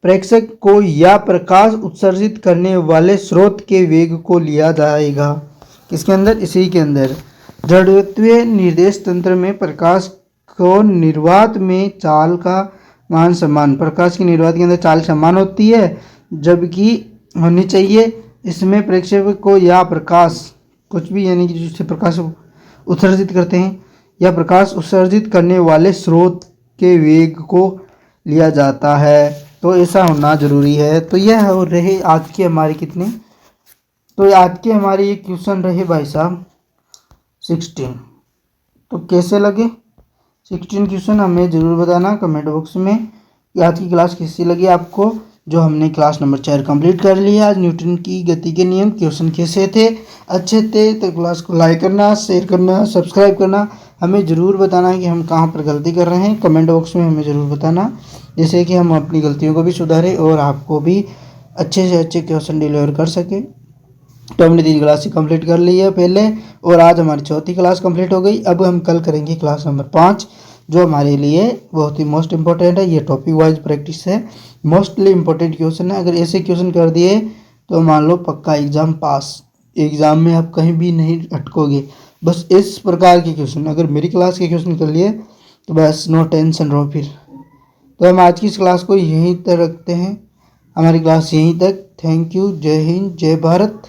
प्रेक्षक को या प्रकाश उत्सर्जित करने वाले स्रोत के वेग को लिया जाएगा। किसके अंदर? इसी के अंदर। जड़त्वीय निर्देश तंत्र में प्रकाश को निर्वात में चाल का मान समान, प्रकाश की निर्वात के अंदर चाल समान होती है, जबकि होनी चाहिए इसमें प्रेक्षक को या प्रकाश कुछ भी, यानी कि जिससे प्रकाश उत्सर्जित करते हैं या प्रकाश उत्सर्जित करने वाले स्रोत के वेग को लिया जाता है। तो ऐसा होना जरूरी है। तो यह हो रहे आज की हमारी कितने, तो आज के हमारे ये क्वेश्चन रहे भाई साहब 16। तो कैसे लगे 16 क्वेश्चन हमें ज़रूर बताना कमेंट बॉक्स में कि आज की क्लास कैसी लगी आपको। जो हमने क्लास नंबर 4 कंप्लीट कर लिया। आज न्यूटन की गति के नियम क्वेश्चन कैसे थे, अच्छे थे। तो क्लास को लाइक करना, शेयर करना, सब्सक्राइब करना, हमें ज़रूर बताना कि हम कहाँ पर गलती कर रहे हैं। कमेंट बॉक्स में हमें ज़रूर बताना, जैसे कि हम अपनी गलतियों को भी सुधारें और आपको भी अच्छे से अच्छे क्वेश्चन डिलीवर कर सकें। तो हमने 3 क्लास कंप्लीट कर ली है पहले, और आज हमारी 4थी क्लास कंप्लीट हो गई। अब हम कल करेंगे क्लास नंबर 5, जो हमारे लिए बहुत ही मोस्ट इंपॉर्टेंट है। ये टॉपिक वाइज प्रैक्टिस है, मोस्टली इंपॉर्टेंट क्वेश्चन है। अगर ऐसे क्वेश्चन कर दिए तो मान लो पक्का एग्जाम पास, एग्जाम में आप कहीं भी नहीं अटकोगे। बस इस प्रकार के क्वेश्चन, अगर मेरी क्लास के क्वेश्चन कर लिए तो बस नो टेंशन रहो फिर। तो हम आज की इस क्लास को यहीं तक रखते हैं, हमारी क्लास यहीं तक। Thank you. जय हिंद, जय भारत।